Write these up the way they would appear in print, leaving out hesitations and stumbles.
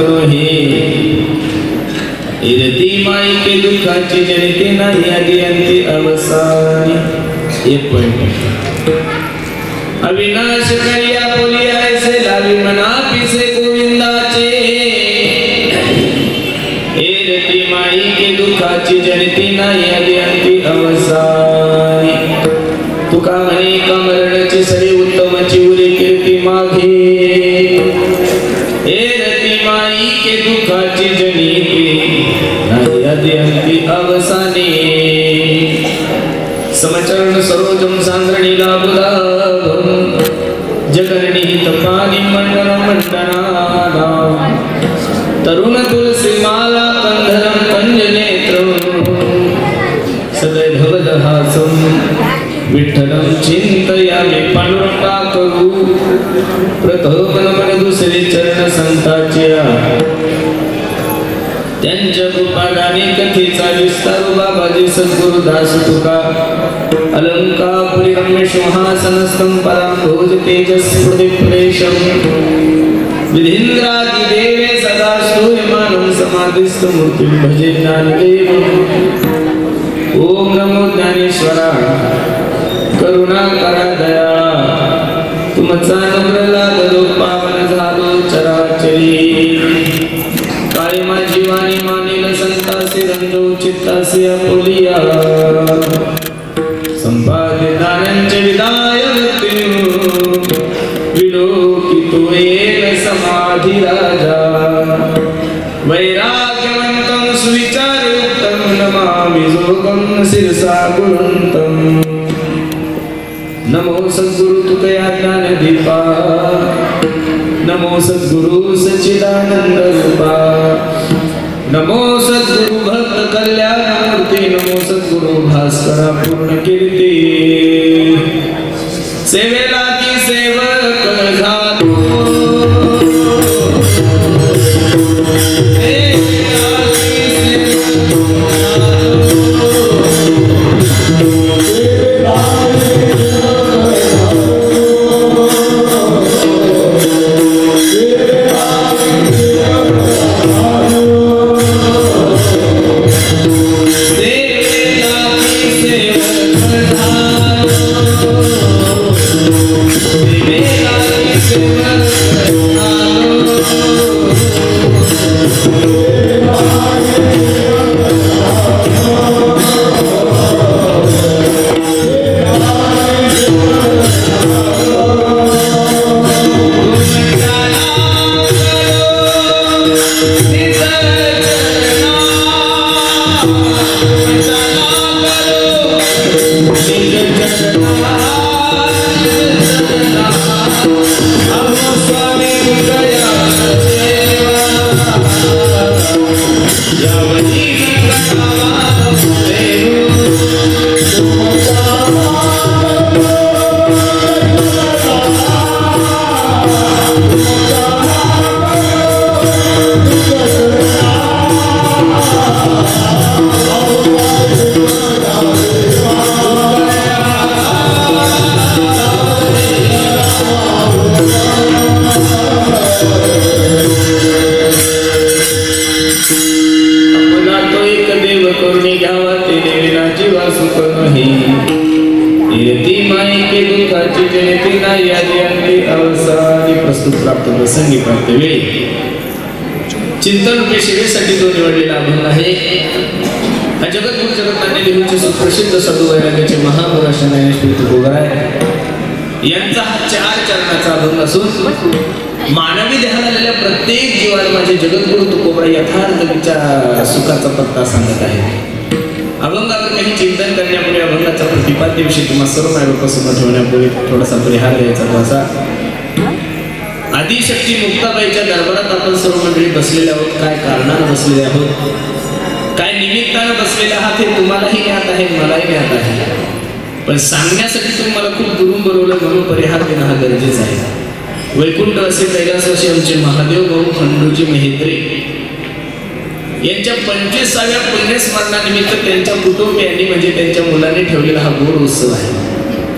करो हे इरती माई के दुखाची जनते नाही आधी अंती अवसानी। एक पॉइंट अविनाश करिया बोलिया ऐसे लावी मना पिसे गोविंदाचे इरती माई के दुखाची जनते नाही आधी अंती अवसानी। तुका म्हणे कमरणाची सरी उत्तमची उरी कीर्ती मागे इरती माई के दुखाची जनिते नाही आधी अंती अवसानी। समचरण सरोजम सांद्रणीला बुधाभम जगरणी तपानी मंडन मंडनाना तरुण तुलसी माला कंधरम कंजनेत्रम सदैव भवदहासम विठ्ठलम चिंतयामि पांडुरंगाकरू प्रथम मन दुसरे चरण संताच्या त्यांच्या रूपादानी कथेचा विस्तार बाबाजी सद्गुरुदास तुका अलंकापुरी रम्य सिंहासनस्थं परांभोज तेजस्फुटिप्रेशं विधींद्रादि देवे सदा सूर्यमानं समाधिस्थं मूर्तिं भजे ज्ञानदेवम्। ओम नमो ज्ञानेश्वरा करुणाकरा दयाळा तुमचा नम्र लागलो पावन झालो चराचरी। काळी माझी वाणी मानिल संतासी रंजो चित्तासी अपोलिया संपादितांचे विदाय विलोकितो येन समाधी राजा वैराग्यवंतं सुविचारयुक्तं नमामि जोगं शिरसा गुरुन्तं। नमो सद्गुरु तुकया ज्ञानदीपा नमो सद्गुरु सच्चिदानंद रूपा नमो सद्गुरु भक्त कल्याण मूर्ति नमो सद्गुरु भास्करा पूर्ण कीर्ती। सेवेला की सेवक झालो प्रसंगी प्राप्त वेळी चिंतन रूपी सेवेसाठी जो निवडलेला अभंग आहे हा जगद्गुरु जगन्नाथ देवीचे सुप्रसिद्ध साधू वैराग्याचे महापुरुष ज्ञानेश्वर तुकोबराय यांचा हा 4 चरणाचा अभंग असून मानवी ध्यान आलेल्या प्रत्येक जीवाला माझे जगद्गुरु तुकोबराय यथार्थ विचार सुखाचा पत्ता सांगत आहे। अभंगावर काही चिंतन करण्यापूर्वी अभंगाचा प्रतिपाद्य विषय तुम्हा सर्व मायबापासमोर ठेवण्यापूर्वी थोडासा परिहार द्यायचा असा। आदिशक्ती मुक्ताबाईच्या दरबारात आपण सर्व मंडळी बसलेले आहोत। काय कारणाने बसलेले आहोत, काय निमित्ताने बसलेले आहात हे तुम्हालाही ज्ञात आहे मलाही ज्ञात आहे, पण सांगण्यासाठी तुम्हाला खूप दुरून बोलवलं म्हणून परिहार देणं हा गरजेचं आहे। वैकुंठ असे कैलासवासी आमचे महादेव भाऊ खंडूजी मेहेत्रे यांच्या 25व्या पुण्यस्मरणानिमित्त त्यांच्या कुटुंबियांनी म्हणजे त्यांच्या मुलांनी ठेवलेला हा गोड उत्सव आहे।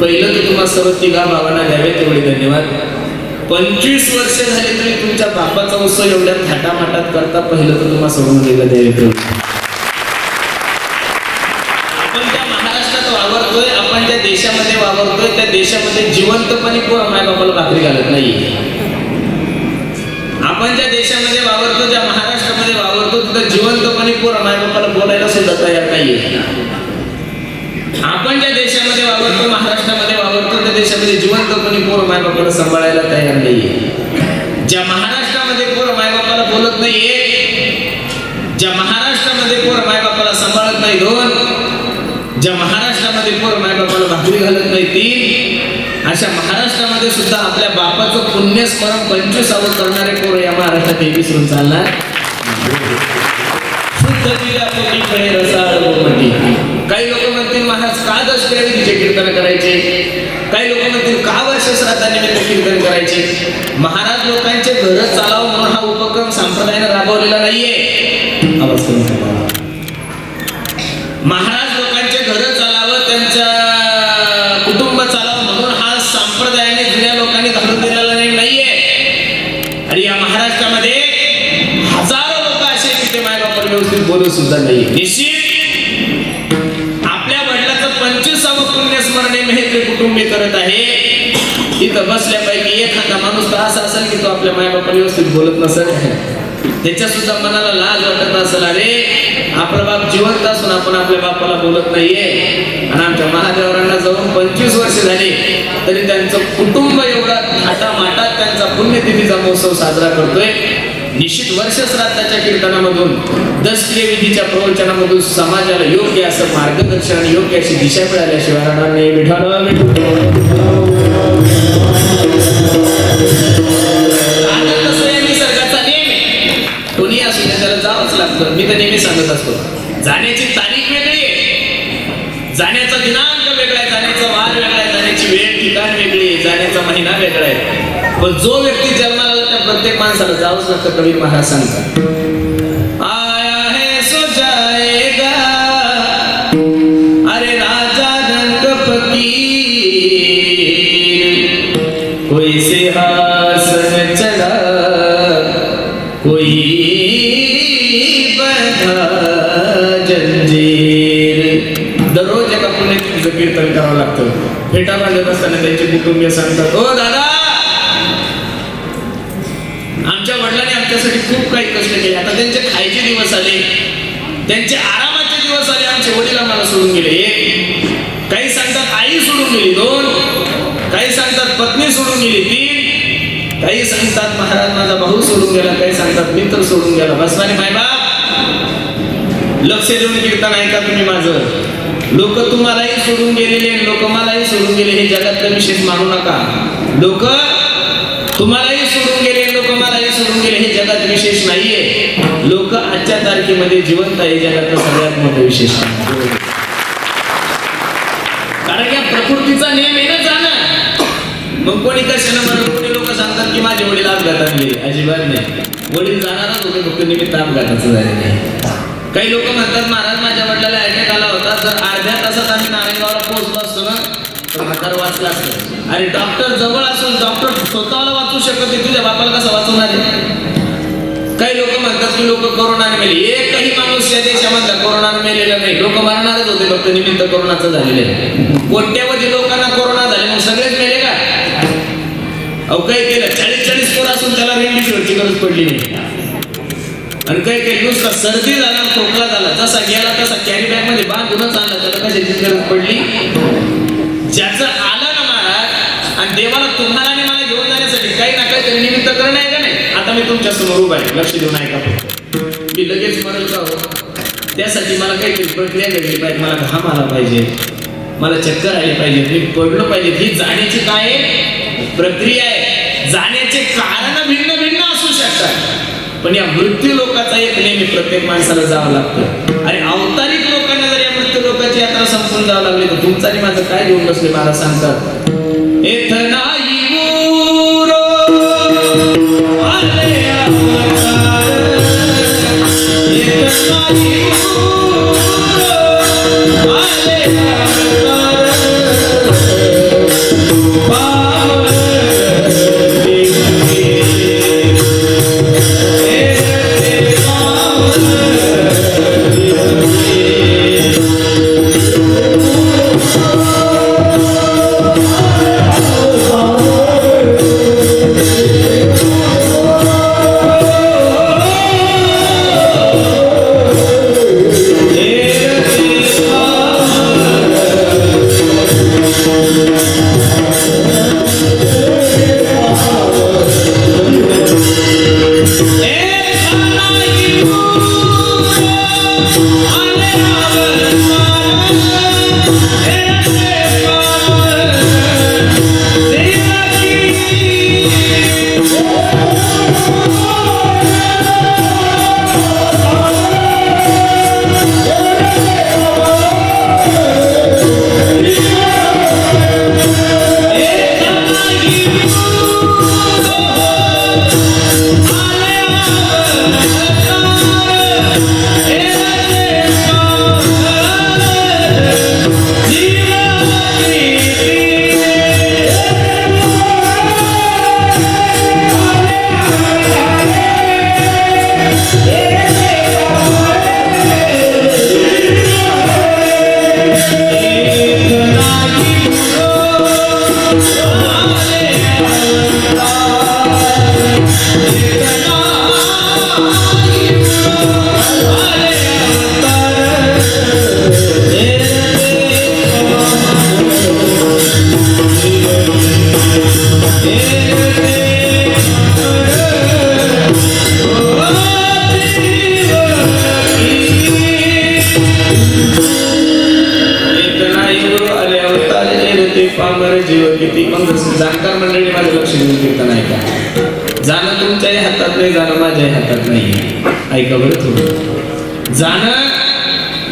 पहिलं तर तुम्हाला सर्व तिघा भावांना द्यावे तेवढे धन्यवाद। 25 वर्ष झाली तरी तुमच्या बापाचा उत्सव एवढ्या थाटामाटात करता, पहिलं तर तुम्हाला सोडून गेलं द्यायला. आपण त्या महाराष्ट्रात वावरतोय, आपण ज्या देशामध्ये वावरतोय त्या देशामध्ये जिवंतपणे कोण माय बापाला भाकरी घालत नाही. आपण ज्या देशामध्ये वावरतो, ज्या महाराष्ट्रामध्ये वावरतो, तिथं जिवंतपणे कोण माय बापाला बोलायला सुद्धा तयार नाहीये. आपण ज्या देशामध्ये वावरतो, महाराष्ट्रामध्ये वावरतो, त्या देशामध्ये जिवंतपणे पोर मायबापाला सांभाळायला तयार नाहीये. ज्या महाराष्ट्रामध्ये पोर मायबापाला बोलत नाहीये, ज्या महाराष्ट्रामध्ये पोर मायबापाला सांभाळत नाही 2, ज्या महाराष्ट्रामध्ये पोर मायबापाला भाकरी घालत नाही 3, अशा महाराष्ट्रामध्ये सुद्धा आपल्या बापाचं पुण्यस्मरण 25वावं करणारे पोर या महाराष्ट्रात हे विसरून चालणार. काही लोक म्हणतील महाराज का दशक्रियाविधीचे कीर्तन करायचे, काही लोक म्हणतील का वर्ष श्राद्धानिमित्त कीर्तन करायचे. महाराज लोकांचे घर चालावं म्हणून हा उपक्रम संप्रदायाने राबवलेला नाहीये. महाराज लोकांचे घर चालावं, त्यांच्या कुटुंब चालावं म्हणून हा संप्रदायाने जुन्या लोकांनी घालून दिलेला नाहीये. आणि या महाराष्ट्रामध्ये हजारो लोक असे तिथे मायबापाला व्यवस्थित बोलू सुद्धा नाही. निश्चित आपल्या वडिलाचं 25वावं पुण्यस्मरण हे कुटुंबी करत आहे. इथं बसल्यापैकी एखादा माणूस तर असा असेल की तो आपल्या मायबापाला व्यवस्थित बोलत नसेल, त्याच्या सुद्धा मनाला लाज वाटत असेल, अरे आपला बाप जिवंत असून आपण आपल्या बापाला बोलत नाहीये. आणि आमच्या महादेवरांना जाऊन 25 वर्ष झाली तरी त्यांचं कुटुंब एवढा थाटामाटात त्यांचा पुण्यतिथीचा महोत्सव साजरा करतोय. निश्चित वर्ष श्राद्धाच्या कीर्तनामधून, दशक्रियाविधीच्या प्रवचनामधून समाजाला योग्य असं मार्गदर्शन, योग्य अशी दिशा मिळाल्याशिवाय राहणार नाही. निसर्गाचा नियम आहे, कोणी असू दे त्याला जावंच लागतं. मी तर नेहमी सांगत असतो, जाण्याची तारीख वेगळी आहे, जाण्याचा दिनांक वेगळा आहे, जाण्याचा वार वेगळा आहे, जाण्याची वेळ ठिकाण वेगळी आहे, जाण्याचा महिना वेगळा आहे. पण जो व्यक्ती जन्माला त्या प्रत्येक माणसाला जावंच लागतं. कबीर महाराज सांगतात, आया है सो जाएगा, अरे राजा रंग फकीर, कोई सिंहासन चढ़ा, कोई बंधा जंजीर. दररोज एका पुण्यतिथीचं कीर्तन करावं लागतं. फेटा बांधत असताना त्यांचे कुटुंबीय सांगतात, ओ दादा, आमच्या वडिलांनी आमच्यासाठी खूप काही कष्ट केले, आता त्यांचे खायचे दिवस आले, त्यांचे आरामाचे दिवस आले, आमचे वडील आम्हाला सोडून गेले. 1, काही सांगतात आई सोडून गेली. 2, काही सांगतात पत्नी सोडून गेली. 3, काही सांगतात महाराज माझा भाऊ सोडून गेला, काही सांगतात मित्र सोडून गेला. बसवानी मायबाप, लक्ष देऊन कीर्तन ऐका तुम्ही माझं. लोक तुम्हालाही सोडून गेलेले, लोक मलाही सोडून गेले, हे जगातला विशेष मानू नका. लोक तुम्हालाही सोडून गेले, लोक मलाही सोडून गेले, हे जगात विशेष नाहीये. लोक आजच्या तारखेमध्ये जिवंत आहे, जगातलं सगळ्यात मोठं विशेष. कारण या प्रकृतीचा नियम आहे ना जाणं. मग कोणी कशाला म्हणून कोणी लोक सांगतात की माझे वडील अपघातात गेले. अजिबात नाही, वडील जाणारच होते, फक्त निमित्त अपघाताचं झाले नाही. काही लोक म्हणतात महाराज माझ्या वडिलाला अटॅक आला होता, जर अर्ध्या तासात आम्ही नारायणगावला पोहोचलो असतो ना तर म्हातार वाचला असतं. अरे डॉक्टर जवळ असून डॉक्टर स्वतःला वाचू शकत नाही, तुझ्या बापाला कसं वाचवणार आहे. काही लोक म्हणतात की लोक कोरोनाने मेले. एकही माणूस या देशामधला कोरोनाने मेलेला नाही. लोक मरणारच होते, फक्त निमित्त कोरोनाचं झालेलं आहे. कोट्यावधी लोकांना कोरोना झाले, मग सगळेच मेले का? अहो काही केलं 40-40 पोर असून त्याला रेमडेसिवीरची गरज पडली नाही. आणि काही काही नुसता सर्दी झाला, खोकला झाला, जसा गेला तसा कॅरी बॅग मध्ये बांधूनच आणला, त्याला कशाची गरज पडली. ज्याचं आलं ना महाराज, आणि देवाला तुम्हाला आणि मला घेऊन जाण्यासाठी काही ना काहीतरी निमित्त करणं आहे का नाही. आता मी तुमच्या समोर उभा आहे, लक्ष देऊन ऐका फक्त. मी लगेच मरेल का हो, त्यासाठी मला काहीतरी प्रक्रिया घडली पाहिजे, मला घाम आला पाहिजे, मला चक्कर आली पाहिजे, मी पडलो पाहिजे. ही जाण्याची काय प्रक्रिया आहे. जाण्याचे कारण भिन्न भिन्न असू शकतात, पण या मृत्यू लोकाचा एक नेहमी प्रत्येक माणसाला जावं लागतं. आणि अवतारिक लोकांना जर या मृत्यू लोकांची यात्रा संपून जावं लागली तर तुमचा आणि माझं काय घेऊन बसले. महाराज सांगतात, किती मग जसं जाणकार मंडळी माझं लक्ष देऊन कीर्तन ऐका. जाणं तुमच्याही हातात नाही, जाणं माझ्याही हातात नाही. ऐका बरं थोडं. जाणं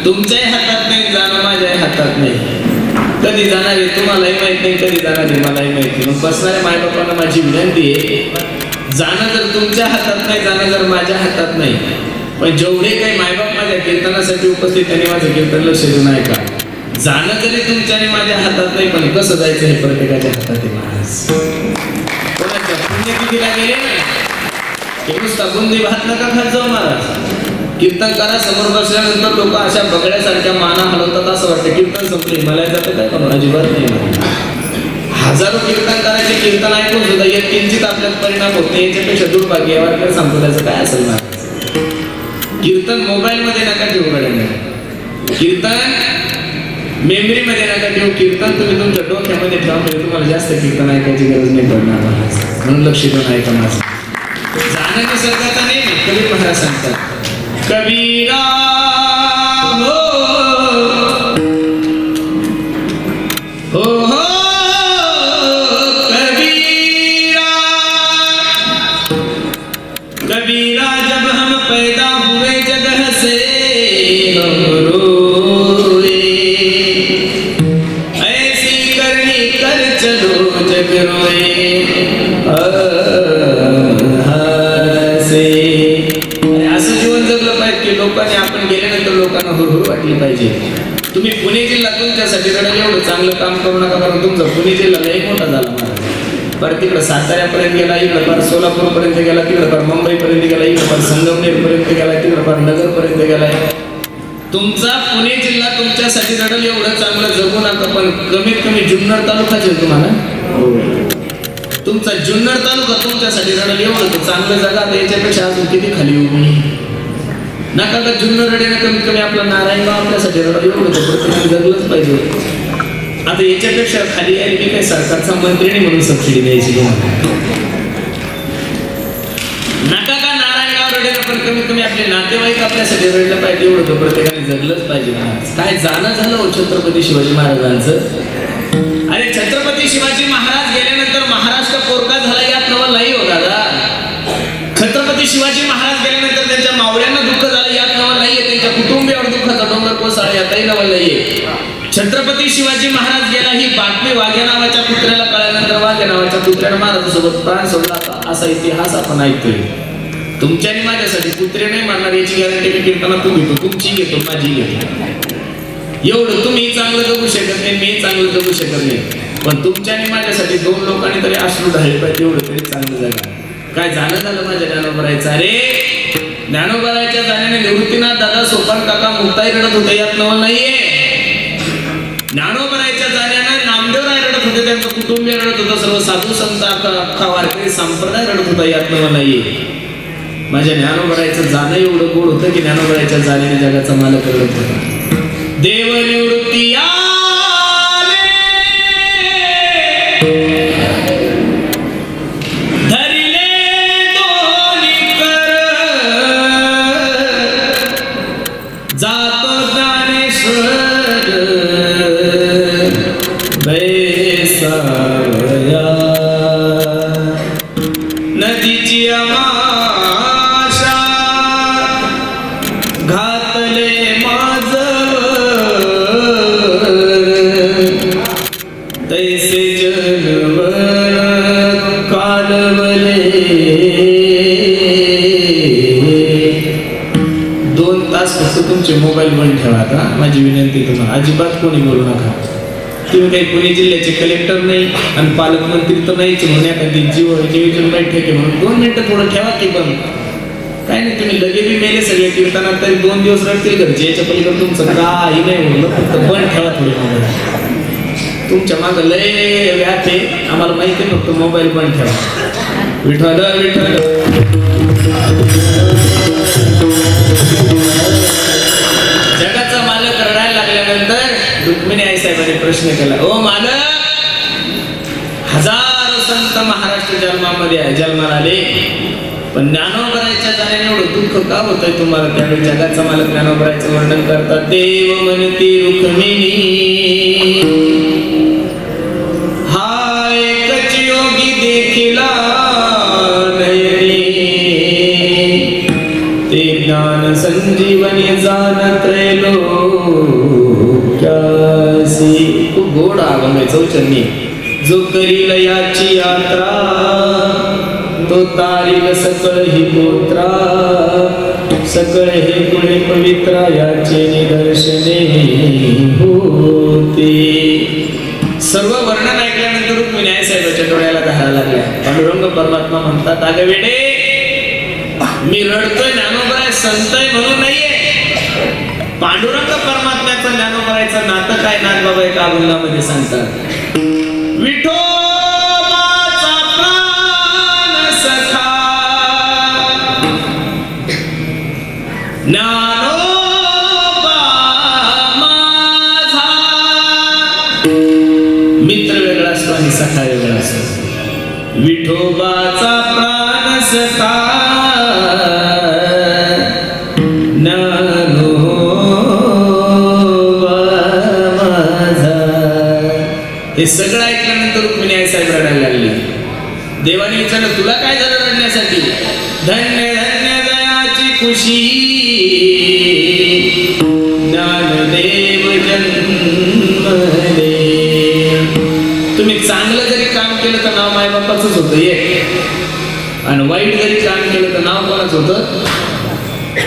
तुमच्याही हातात नाही, जाणं माझ्याही हातात नाही. कधी जाणार आहे तुम्हालाही माहित नाही, कधी जाणार आहे मलाही माहिती नाही. मग बसणाऱ्या मायबापांना माझी विनंती आहे, जाणं जर तुमच्या हातात नाही, जाणं जर माझ्या हातात नाही, पण जेवढे काही मायबाप माझ्या कीर्तनासाठी उपस्थित त्यांनी माझं कीर्तन लक्ष देऊन ऐका. जाणं जरी तुमच्या आणि माझ्या हातात नाही, पण कसं जायचं हे प्रत्येकाच्या हातात आहे महाराज. कोणाच्या पुण्यतिथीला गेले ना की नुसता बुंदी भात नका खात जाऊ महाराज. कीर्तन करा, समोर बसल्यानंतर लोक अशा बगड्यासारख्या माना हलवतात, असं वाटतं कीर्तन संपले. मला जातं काय पण अजिबात नाही. हजारो कीर्तन करायचे, कीर्तन ऐकून सुद्धा एक किंचित आपल्यात परिणाम होत नाही, याच्यापेक्षा दुर्भाग्य यावर सांगतो त्याचं काय असेल ना. कीर्तन मोबाईल मध्ये नका ठेवू गड्या, कीर्तन मेमरी मध्ये नका ठेवू. कीर्तन तुम्ही तुमच्या डोक्यामध्ये ठेवा, म्हणजे तुम्हाला जास्त कीर्तन ऐकायची गरज नाही पडणार. म्हणून लक्ष देऊन ऐका माझं. जाणं निसर्गाचा नाही, कबीर महाराज सांगतात, कबीरा हो हो कबीरा, कबीरा जब हम पैदा हुए जगह से हम रोए, ऐसी करनी कर चलो जग रोए हसे. असं जीवन जगलं पाहिजे की लोकांनी आपण गेल्यानंतर लोकांना हुरहुर वाटली पाहिजे. तुम्ही पुणे जिल्हा तुमच्यासाठी रडलं, एवढं चांगलं काम करू नका, कारण तुमचा पुणे जिल्हा एक मोठा झाला महाराज. पर तिकडं साताऱ्यापर्यंत गेला, इकडं फार सोलापूरपर्यंत गेला, तिकडं फार मुंबईपर्यंत गेला, इकडं फार संगमनेरपर्यंत गेला, तिकडं फार नगरपर्यंत गेलाय. तुमचा पुणे जिल्हा तुमच्यासाठी रडल, एवढं चांगलं जगू नका, पण कमीत कमी जुन्नर तालुकाच आहे तुम्हाला. तुमचा जुन्नर तालुका तुमच्यासाठी रडल, एवढं तर चांगलं जगा. याच्यापेक्षा अजून किती खाली उभी नका का जुन्नर रडे ना, कमीत कमी आपला नारायणगाव आपल्यासाठी रडल, एवढं तर प्रत्येकाने जगलंच पाहिजे. आता याच्यापेक्षा खाली आहे मी काय सरकारचा मंत्री म्हणून सबसिडी द्यायची नका का नारायणगाव रडे ना, पण कमीत कमी आपले नातेवाईक आपल्यासाठी रडलं पाहिजे, एवढं तर प्रत्येकाने जगलंच पाहिजे. काय जाणं झालं हो छत्रपती शिवाजी महाराजांचं. अरे छत्रपती शिवाजी महाराज गेल्यानंतर महाराष्ट्र पोरका झाला यात नवल नाही हो दादा. छत्रपती शिवाजी महाराज गेल्यानंतर त्यांच्या मावळ्यांना दुःख झालं यात नवल नाहीये, त्यांच्या कुटुंबियावर दुःखाचा डोंगर कोसळला यातही नवल नाहीये. छत्रपती शिवाजी महाराज गेला ही बातमी वाघ्या नावाच्या कुत्र्याला कळल्यानंतर वाघ्या नावाच्या कुत्र्याने महाराजांसोबत प्राण सोडला, असा इतिहास आपण ऐकतोय. तुमच्या आणि माझ्यासाठी कुत्रे नाही मारणार याची गॅरंटी मी कीर्तनात तू घेतो, तुमची घेतो, माझी घेतो. एवढं तुम्ही चांगलं जगू शकत नाही, मी चांगलं जगू शकत नाही, पण तुमच्या आणि माझ्यासाठी दोन लोकांनी तरी अश्रू ढाळले पाहिजे, एवढं तरी चांगलं जगा. काय जाणं झालं माझ्या ज्ञानोबरायचं. अरे ज्ञानोबरायच्या जाण्याने निवृत्तीनाथ दादा, सोपान काका, मुक्ताई रडत होते यात नवल नाहीये. ज्ञानोबरायच्या जाण्याने नामदेवराय रडत होते, त्यांचं कुटुंबीय रडत होतं, सर्व साधू संत अख्खा वारकरी संप्रदाय रडत होता यात नवल नाहीये. माझ्या ज्ञानोबरायचं जाणं एवढं गोड होतं की ज्ञानोबरायच्या जाण्याने जगाचा मालक रडत होता. देव निवृत्ती आले, धरिले दोन्ही कर, जातो ज्ञानेश्वर बैसावया, नदीची आमाशा घातले तैसे जनवर कालवले. 2 तास फक्त तुमचे मोबाईल बंद ठेवा. आता माझी विनंती तुम्हाला, अजिबात कोणी बोलू नका. तुम्ही काही पुणे जिल्ह्याचे कलेक्टर नाही आणि पालकमंत्री तर नाहीच, म्हणून एखादी जीवन बैठक आहे म्हणून 2 मिनिटं थोडं ठेवा की बंद. काय नाही, तुम्ही लगे बी मेले सगळे कीर्तनात तरी 2 दिवस रडतील घरचे, याच्या पलीकडे तुमचं काही नाही म्हणलं, फक्त बंद ठेवा थोडे मोबाईल. तुमच्या मागं लय व्याप आहे आम्हाला माहिती आहे, फक्त मोबाईल बंद ठेवा. विठ्ठल विठ्ठल. जगाचा मालक रडायला लागल्यानंतर रुक्मिणी आई साहेबांनी प्रश्न केला, ओ मालक, हजारो संत महाराष्ट्र जन्माला आले, पण ज्ञानोबरायच्या जाण्याने एवढं दुःख का होतंय तुम्हाला. त्यावेळी जगाचा मालक ज्ञानोबरायचं वर्णन करतात. देव म्हणती रुक्मिणी, हा ज्ञान संजीवनी जान त्रैलोक्यासी. खूप गोड अभंग आहे चौचरणी. जो करील याची यात्रा तो तारील सकळ ही गोत्रा. सकळ हे गुणे पवित्रा याचे निदर्शने होते. सर्व वर्णन ऐकल्यानंतर रुक्मिणी साहेबाच्या डोळ्याला धारा लागल्या. पांडुरंग परमात्मा म्हणतात, अगं वेडे, मी रडतोय ज्ञानोबराय संतय म्हणून नाहीये. पांडुरंग परमात्म्याचं ज्ञानोबरायचं नातं काय नाथ बाबा एका अभंगामध्ये सांगतात. विठोबाचा प्राण सखा ज्ञानोबा माझा. मित्र वेगळा असतो आणि सखा वेगळा असतो. विठोबाचा प्राण सखा हे सगळं ऐकल्यानंतर रुक्मिणी आई साहेब रडायला लागली. देवाने विचारलं, तुला काय झालं रडण्यासाठी? धन्य धन्य दयाची खुशी ज्ञानदेव जन्मले. तुम्ही चांगलं जरी काम केलं तर नाव मायबापाचंच होतं एक, आणि वाईट जरी काम केलं तर नाव कोणाच होतं?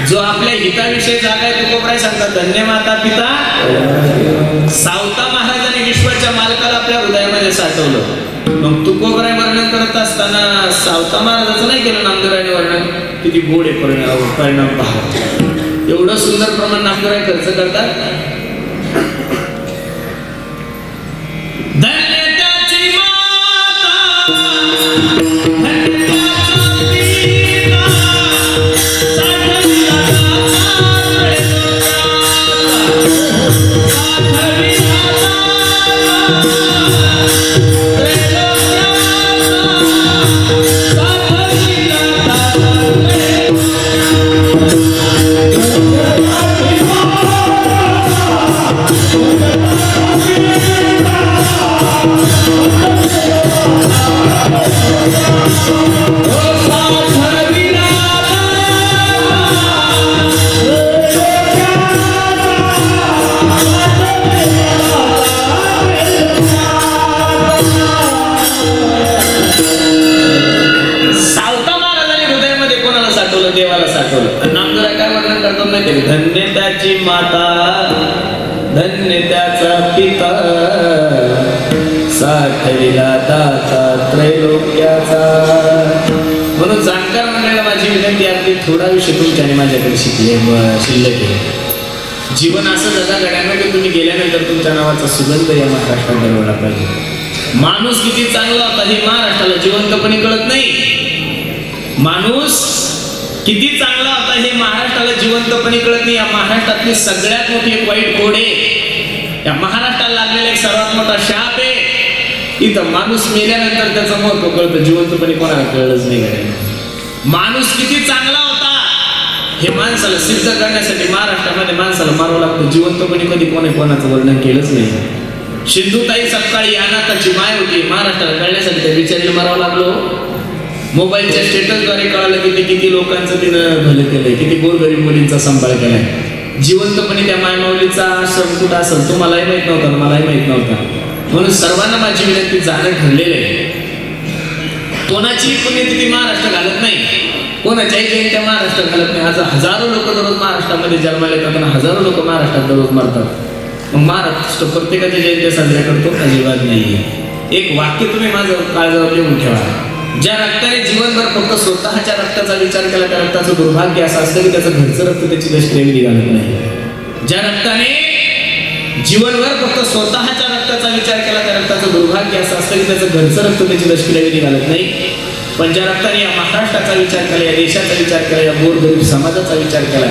जो आपल्या हिताविषयी जागा तुकोबराय सांगतात, धन्य माता पिता. सावता महाराजांनी विश्वाच्या मालकाला आपल्या हृदयामध्ये साठवलं. मग तुकोबराय वर्णन करत असताना सावता महाराजाचं नाही केलं नामदेवरायने वर्णन. किती गोड आहे परिणाम पहा. एवढं सुंदर प्रमाण नामदेवराय खर्च करतात. धन्य त्याची माता, धन्य धन्य त्याची माता, धन्य त्याचा पिता, साठविला दाता त्रैलोक्याचा. म्हणून जाणकार मंडळीला माझी विनंती आहे, थोडा विषय तुमच्याने माझ्याकडे शिल्लक आहे. जीवन असं जगा घड्यामध्ये तुम्ही गेल्यानंतर तुमच्या नावाचा सुगंध या महाराष्ट्रात दरवळला पाहिजे. माणूस किती चांगला होता हे महाराष्ट्राला जिवंतपणे कळत नाही. माणूस किती चांगला होता हे महाराष्ट्राला जिवंतपणे कळत नाही. या महाराष्ट्रातली सगळ्यात मोठी एक वाईट कोड आहे. या महाराष्ट्राला लागलेला एक सर्वात मोठा शाप आहे. इथं माणूस मेल्यानंतर त्याचं महत्व कळतं, जिवंतपणे कोणाला कळलंच नाही. माणूस किती चांगला होता हे माणसाला सिद्ध करण्यासाठी महाराष्ट्रामध्ये माणसाला मारावं लागतं. जिवंतपणे कधी कोणाचं वर्णन केलंच नाही. सिंधुताई सपकाळी अनाथाची माय होती, महाराष्ट्राला कळण्यासाठी त्या बिचारीला मारावं लागलो. मोबाईलच्या स्टेटसद्वारे कळालं की किती लोकांचं तिनं भलं केलंय, किती गोरगरीब मुलींचा सांभाळ केलाय. जिवंतपणे त्या मायमाऊलीचा आश्रम कुठं असेल तो मलाही माहित नव्हता, मलाही माहित नव्हता. म्हणून सर्वांना माझी विनंती जाणं ठरलेलं आहे. कोणाची पुण्यतिथी महाराष्ट्र घालत नाही, कोणाच्याही जयंत्या महाराष्ट्र घालत नाही. आज हजारो लोक दररोज महाराष्ट्रामध्ये जन्माला येतात आणि हजारो लोक महाराष्ट्रात दररोज मरतात. मग महाराष्ट्र प्रत्येकाच्या जयंत्या साजऱ्या करतो अजिबात नाहीये. एक वाक्य तुम्ही माझं काळजावर लिहून ठेवा. ज्या रक्ताने जीवनभर फक्त स्वतःच्या रक्ताचा विचार केला त्या रक्ताचं दुर्भाग्य असं असतं की त्याचं घरचं रक्त त्याची दशक्रिया निघालत नाही. ज्या रक्ताने जीवनभर फक्त स्वतःच्या रक्ताचा विचार केला त्या रक्ताचं दुर्भाग्य असं असतं की त्याचं घरचं रक्त त्याची दशक्रिया निघालत नाही. पण ज्या रक्ताने या महाराष्ट्राचा विचार केला, या देशाचा विचार केला, या गोरगरीब समाजाचा विचार केला,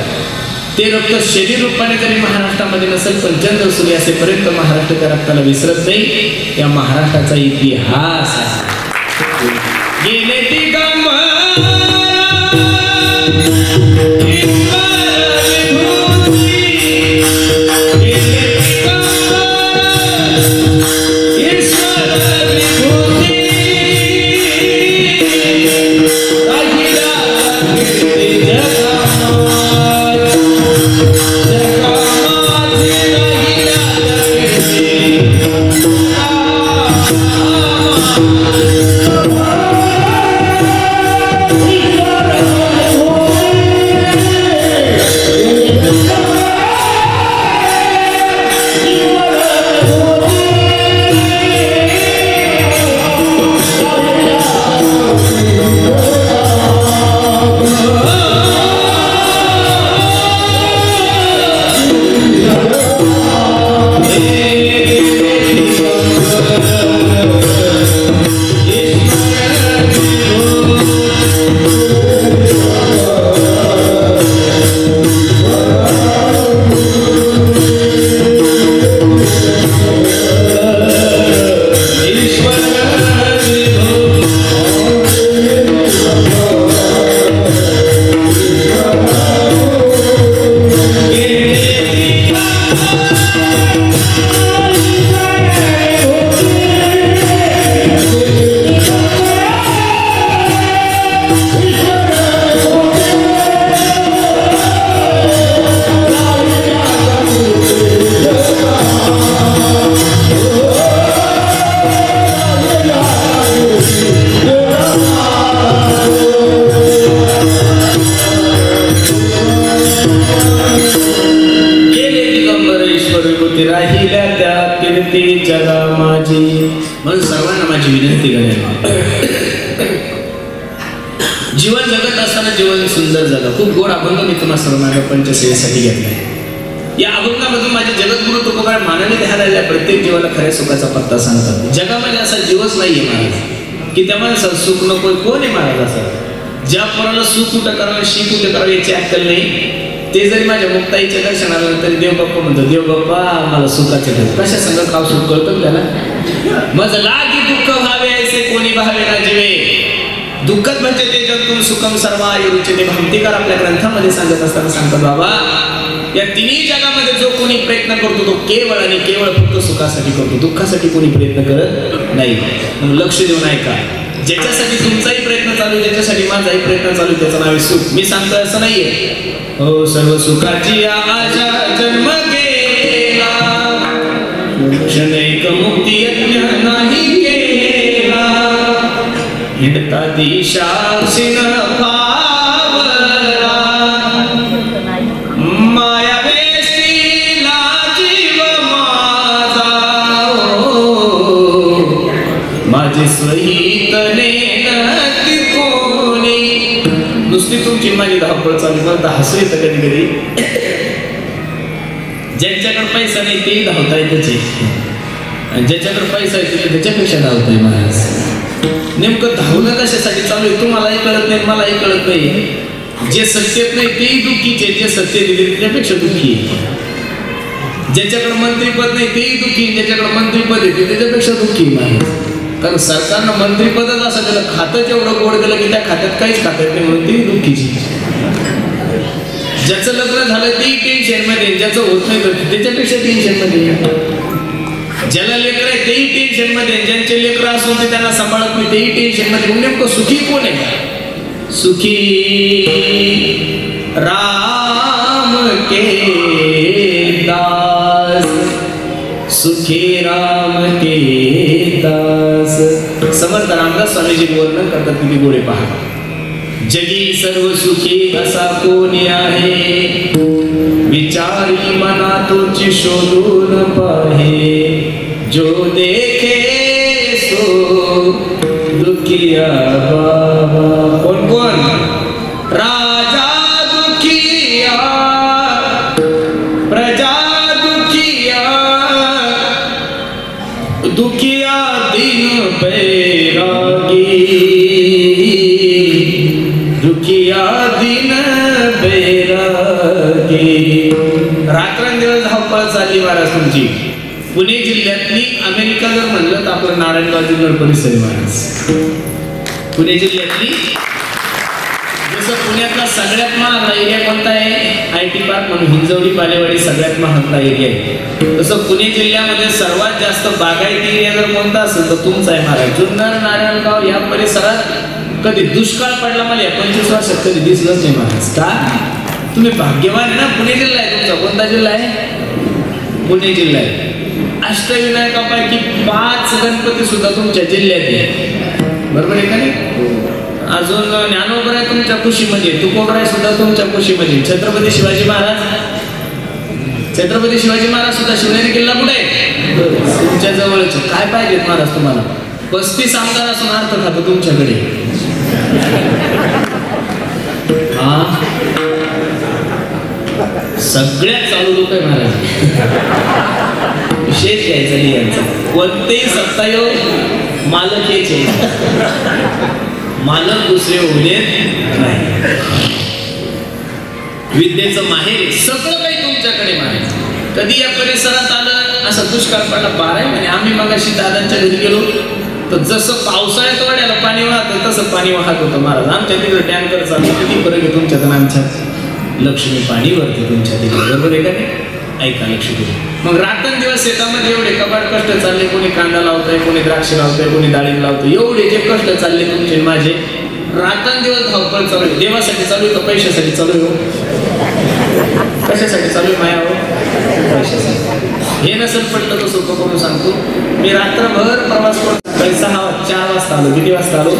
ते रक्त शरीर रूपाने जरी महाराष्ट्रामध्ये नसेल पण चंद्र सूर्य असेपर्यंत महाराष्ट्र त्या रक्ताला विसरत नाही. या महाराष्ट्राचा इतिहास आहे. गेले दिगंबर ईश्वर म्हणून सर्वांना माझी विनंती करेल, जीवन जगत असताना जीवन सुंदर जगा. खूप गोड अभंग मी तुम्हाला सर्व माझ्या पंचसेवेसाठी घेतलाय. या अभंगामधून माझे जगद्गुरु तुकोबाराय मानवी ध्यानाला प्रत्येक जीवाला खऱ्या सुखाचा पत्ता सांगतात. जगामध्ये असा जीवच नाहीये महाराज की त्या माणसाला सुख नको. कोण आहे महाराज असं? ज्या पोराला सुख कुठं करावं शी कुठं करावं याची अक्कल नाही. ते जरी माझ्या मुक्ताईच्या दर्शनाला तरी देव बाप्पा म्हणतो, देव बाप्पा मला सुखाचे ठेव. कशा संग खाव सुख करतो त्याला. मज लागी दुःख व्हावे ऐसे कोणी भावे ना जीवे, दुःखद म्हणजे ते जंतून सुखम सर्वा रुचते. भामतीकार आपल्या ग्रंथामध्ये सांगत असताना सांगतात, बाबा या तिन्ही जगामध्ये जो कोणी प्रयत्न करतो तो केवळ आणि केवळ फक्त सुखासाठी करतो, दुःखासाठी कोणी प्रयत्न करत नाही. मग लक्ष देऊन ऐका, ज्याच्यासाठी तुमचाही प्रयत्न चालू आहे, ज्याच्यासाठी माझाही प्रयत्न चालू आहे, त्याचं नाव आहे सुख. मी सांगतो असं नाहीये हो सर्व सुखाची आशा जन्म गेला, क्षणैक मुक्ती यज्ञ नाही केला, हिंडता दिशा सिन पावला, माया वेशीला जीव माझा, माझे स्वहित नेनती कोणी. नुसती तुमची माझी धावपळ चालू करता हसू येतं कधी कधी. ज्यांच्याकडे पैसा नाही तेही धावताय त्याचे, आणि ज्याच्याकडे पैसा आहे त्याच्यापेक्षा धावताय महाराज. नेमकं धावणं कशासाठी चालू आहे तुम्हालाही कळत नाही, मलाही कळत नाही. जे सत्तेत नाही तेही दुःखीचे, जे सत्य दिले त्याच्यापेक्षा दुःखी. ज्याच्याकडे मंत्रीपद नाही तेही दुःखी, ज्याच्याकडे मंत्रीपद येते त्याच्यापेक्षा दुःखी महाराज. कारण सरकारनं मंत्रीपदच असं केलं, खातं जेवढं गोड केलं की त्या खात्यात काहीच खात्यात नाही म्हणून तेही दुःखीची. ज्याचं लग्न झालं तेही टेन्शन मध्ये, ज्याचं होत नाही तर त्याच्यापेक्षा टेन्शन मध्ये. ज्याला लेकर आहे तेही टेन्शन मध्ये, ज्यांचे लेकर असून ते त्यांना सांभाळत नाही तेही टेन्शन मध्ये. नेमकं सुखी कोण आहे? सुखी राम के दास, सुखी राम के दास. समर्थ रामदास स्वामीजी वर्णन करतात किती गोडे पहा. जगी सर्व सुखी असा कोणी आहे, विचारी मना तुझी शोधून पाहे, जो देखे सो दुखिया बाबा. कोण कोण? राजा दुखिया, प्रजा दुखिया, दुखिया दिन बैरागी, दुखिया दिन बैरागी. रात्रंदिवस धावपळ चालली महाराज तुमची. पुणे जिल्ह्यातली अमेरिका जर म्हणलं तर आपलं नारायणगाव जिल्हा परिसर महाराज. पुणे जिल्ह्यातली जसं पुण्यातला सगळ्यात महागडा एरिया कोणता आहे? IT पार्क म्हणून हिंजवडी बालेवाडी सगळ्यात महागडा एरिया आहे. तसं पुणे जिल्ह्यामध्ये सर्वात जास्त बागायती एरिया जर कोणता असेल तर तुमचा आहे महाराज. जुन्नर नारायणगाव या परिसरात कधी दुष्काळ पडला मला या 25 वर्षात कधी दिसलंच नाही महाराज. का? तुम्ही भाग्यवान आहे ना. पुणे जिल्हा आहे तुमचा. कोणता जिल्हा आहे? पुणे जिल्हा आहे. अष्टविनायकापैकी 5 गणपती सुद्धा तुमच्या जिल्ह्यात आहे. बरोबर आहे का नाही? अजून ज्ञानोबराय तुमच्या कुशीमध्ये, तुकोबराय सुद्धा तुमच्या कुशीमध्ये. छत्रपती शिवाजी महाराज, छत्रपती शिवाजी महाराज सुद्धा शिवनेरी किल्ला कुठे आहे? तुमच्या जवळच. काय पाहिजेत महाराज तुम्हाला? 35 आमदार असून अर्थ खातो तुमच्याकडे. हा सगळ्यात चालू लोक आहे महाराज. विशेष घ्यायचा नाही यांचा. कोणतेही सत्तायोग मालक हेच आहे, मालक दुसरे होऊ देत नाही. विद्येचं माहेर सगळं काही तुमच्याकडे महाराज. कधी या परिसरात आलं असं दुष्काळ पडला 12 महिने. आम्ही मगाशी दादांच्या घरी गेलो तर जसं पावसाळ्यात वाड्याला पाणी वाहतं तसं पाणी वाहत होतं महाराज. आमच्या तिकडे टँकर चालू. किती फरक आहे तुमच्यात आणि आमच्यात. लक्ष्मी पाणी भरते तुमच्या तिकडे. बरोबर आहे का नाही? ऐका लक्ष देऊ. मग रात्रंदिवस शेतामध्ये एवढे कबाड कष्ट चालले. कोणी कांदा लावतोय, कोणी द्राक्ष लावतोय, कोणी डाळिंब लावतोय. एवढे जे कष्ट चालले तुमचे माझे, रात्रंदिवस धावपळ चालू आहे. देवासाठी चालू आहे का पैशासाठी चालू आहे? कशासाठी चालू आहे माया? पैशासाठी. हे नसेल पडलं तर सोपं करून सांगतो. मी रात्रभर प्रवास करतो. 4 वाजता आलो. किती वाजता आलो?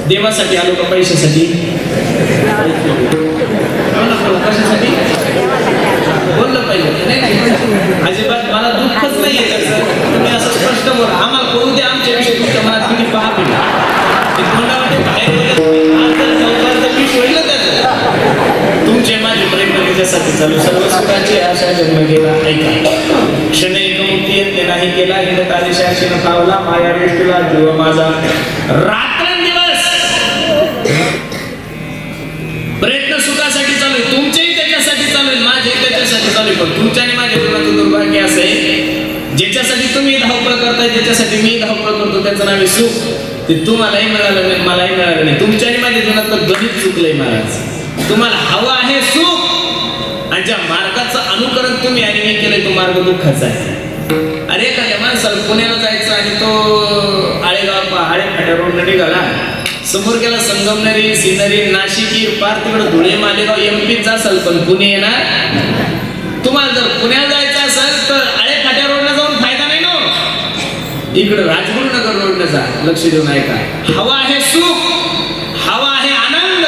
देवासाठी आलो का पैशासाठी? कशासाठी? बोललं पाहिजे नाही. अजिबात मला दुःखच नाहीये त्याचं. तुम्ही असं स्पष्ट बोला. आम्हाला करू द्या आमच्या त्याच्यासाठी चालू सर्व सुखाची आशा जन्म गेला ऐका क्षण एक मुक्ती येते नाही केला हिंदत आदिशाशीनं पावला माया दृष्टीला जीव माझा रात्रंदिवस प्रयत्न सुखासाठी चालू आहे तुमचेही त्याच्यासाठी चालू आहे माझेही त्याच्यासाठी चालू आहे पण तुमच्या आणि माझ्या जीवनाचं दुर्भाग्य असं आहे ज्याच्यासाठी तुम्ही धावपळ करताय ज्याच्यासाठी मी धावपळ करतो त्याचं नाव आहे सुख ते तुम्हालाही मिळालं नाही मलाही मिळालं नाही तुमच्या आणि माझ्या जीवनातलं गणित चुकलंय महाराज तुम्हाला हवं आहे सुख आणि ज्या मार्गाचं अनुकरण तुम्ही आणि मी केलंय तो मार्ग दुःखाचा आहे अरे एखाद्या माणसाला पुण्याला जायचं आणि तो आळे फाट्या रोडला निघाला समोर गेला संगमनेरी सिन्नरी नाशिकी पार तिकडं धुळे मालेगाव एमपीच असेल पण पुणे येणार तुम्हाला जर पुण्याला जायचं असेल तर आळे फाट्या रोडला जाऊन फायदा नाही ना इकडं राजगुरुनगर रोडला जा लक्ष देऊन ऐका हवा आहे सुख हवा आहे आनंद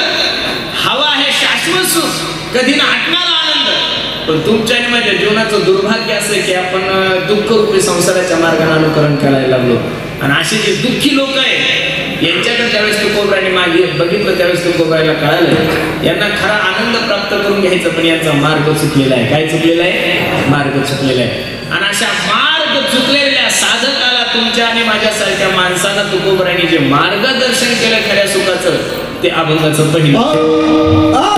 हवा आहे शाश्वत सुख कधी ना हटणारा आनंद पण तुमच्या आणि माझ्या जीवनाचं दुर्भाग्य असं की आपण दुःख रूपी संसाराच्या मार्गाने अनुकरण करायला लागलो आणि असे जे दुःखी लोक आहेत यांच्याकडे ज्यावेळेस तुकोबराने मागे बघितलं त्यावेळेस तुकोबरायला कळालं यांना खरा आनंद प्राप्त करून घ्यायचं पण यांचा मार्ग चुकलेला आहे काय चुकलेला आहे मार्ग चुकलेला आहे आणि अशा मार्ग चुकलेल्या साधकाला तुमच्या आणि माझ्यासारख्या माणसाला तुकोबराने जे मार्गदर्शन केलं खऱ्या सुखाचं ते अभंगाचं पहिलं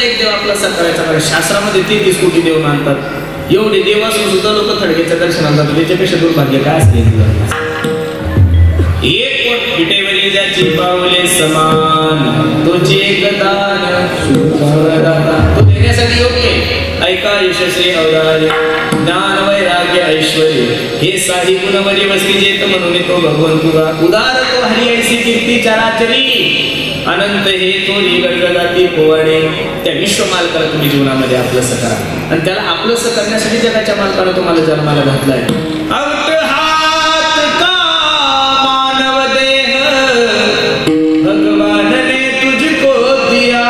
एक देव आपला करायचा कारण शास्त्रामध्ये 33 कोटी देव मानतात. एवढे देव असून सुद्धा लोक थडगेच्या दर्शनाला जातात. त्याच्यापेक्षा दुर्भाग्य काय असते? एक कोट विटेवरी ज्याची पावले समान तोची एक दान तो देण्यासाठी योग्य. ऐका यशस्वी अवतार ज्ञान वैराग्य ऐश्वर्य हे साधी गुणवरी वस्ती जेत म्हणून तो भगवंतुरा उदार तो हरी ऐसी कीर्ती चराचरी अनंत हे तो निगडगदाती पोवाडे. त्या विश्व मालकाला तुम्ही जीवनामध्ये आपलंसं करा आणि त्याला आपलंसं करण्यासाठी जगाच्या मालकाला तुम्हाला जन्माला घातलाय. भगवान ने तुझको दिया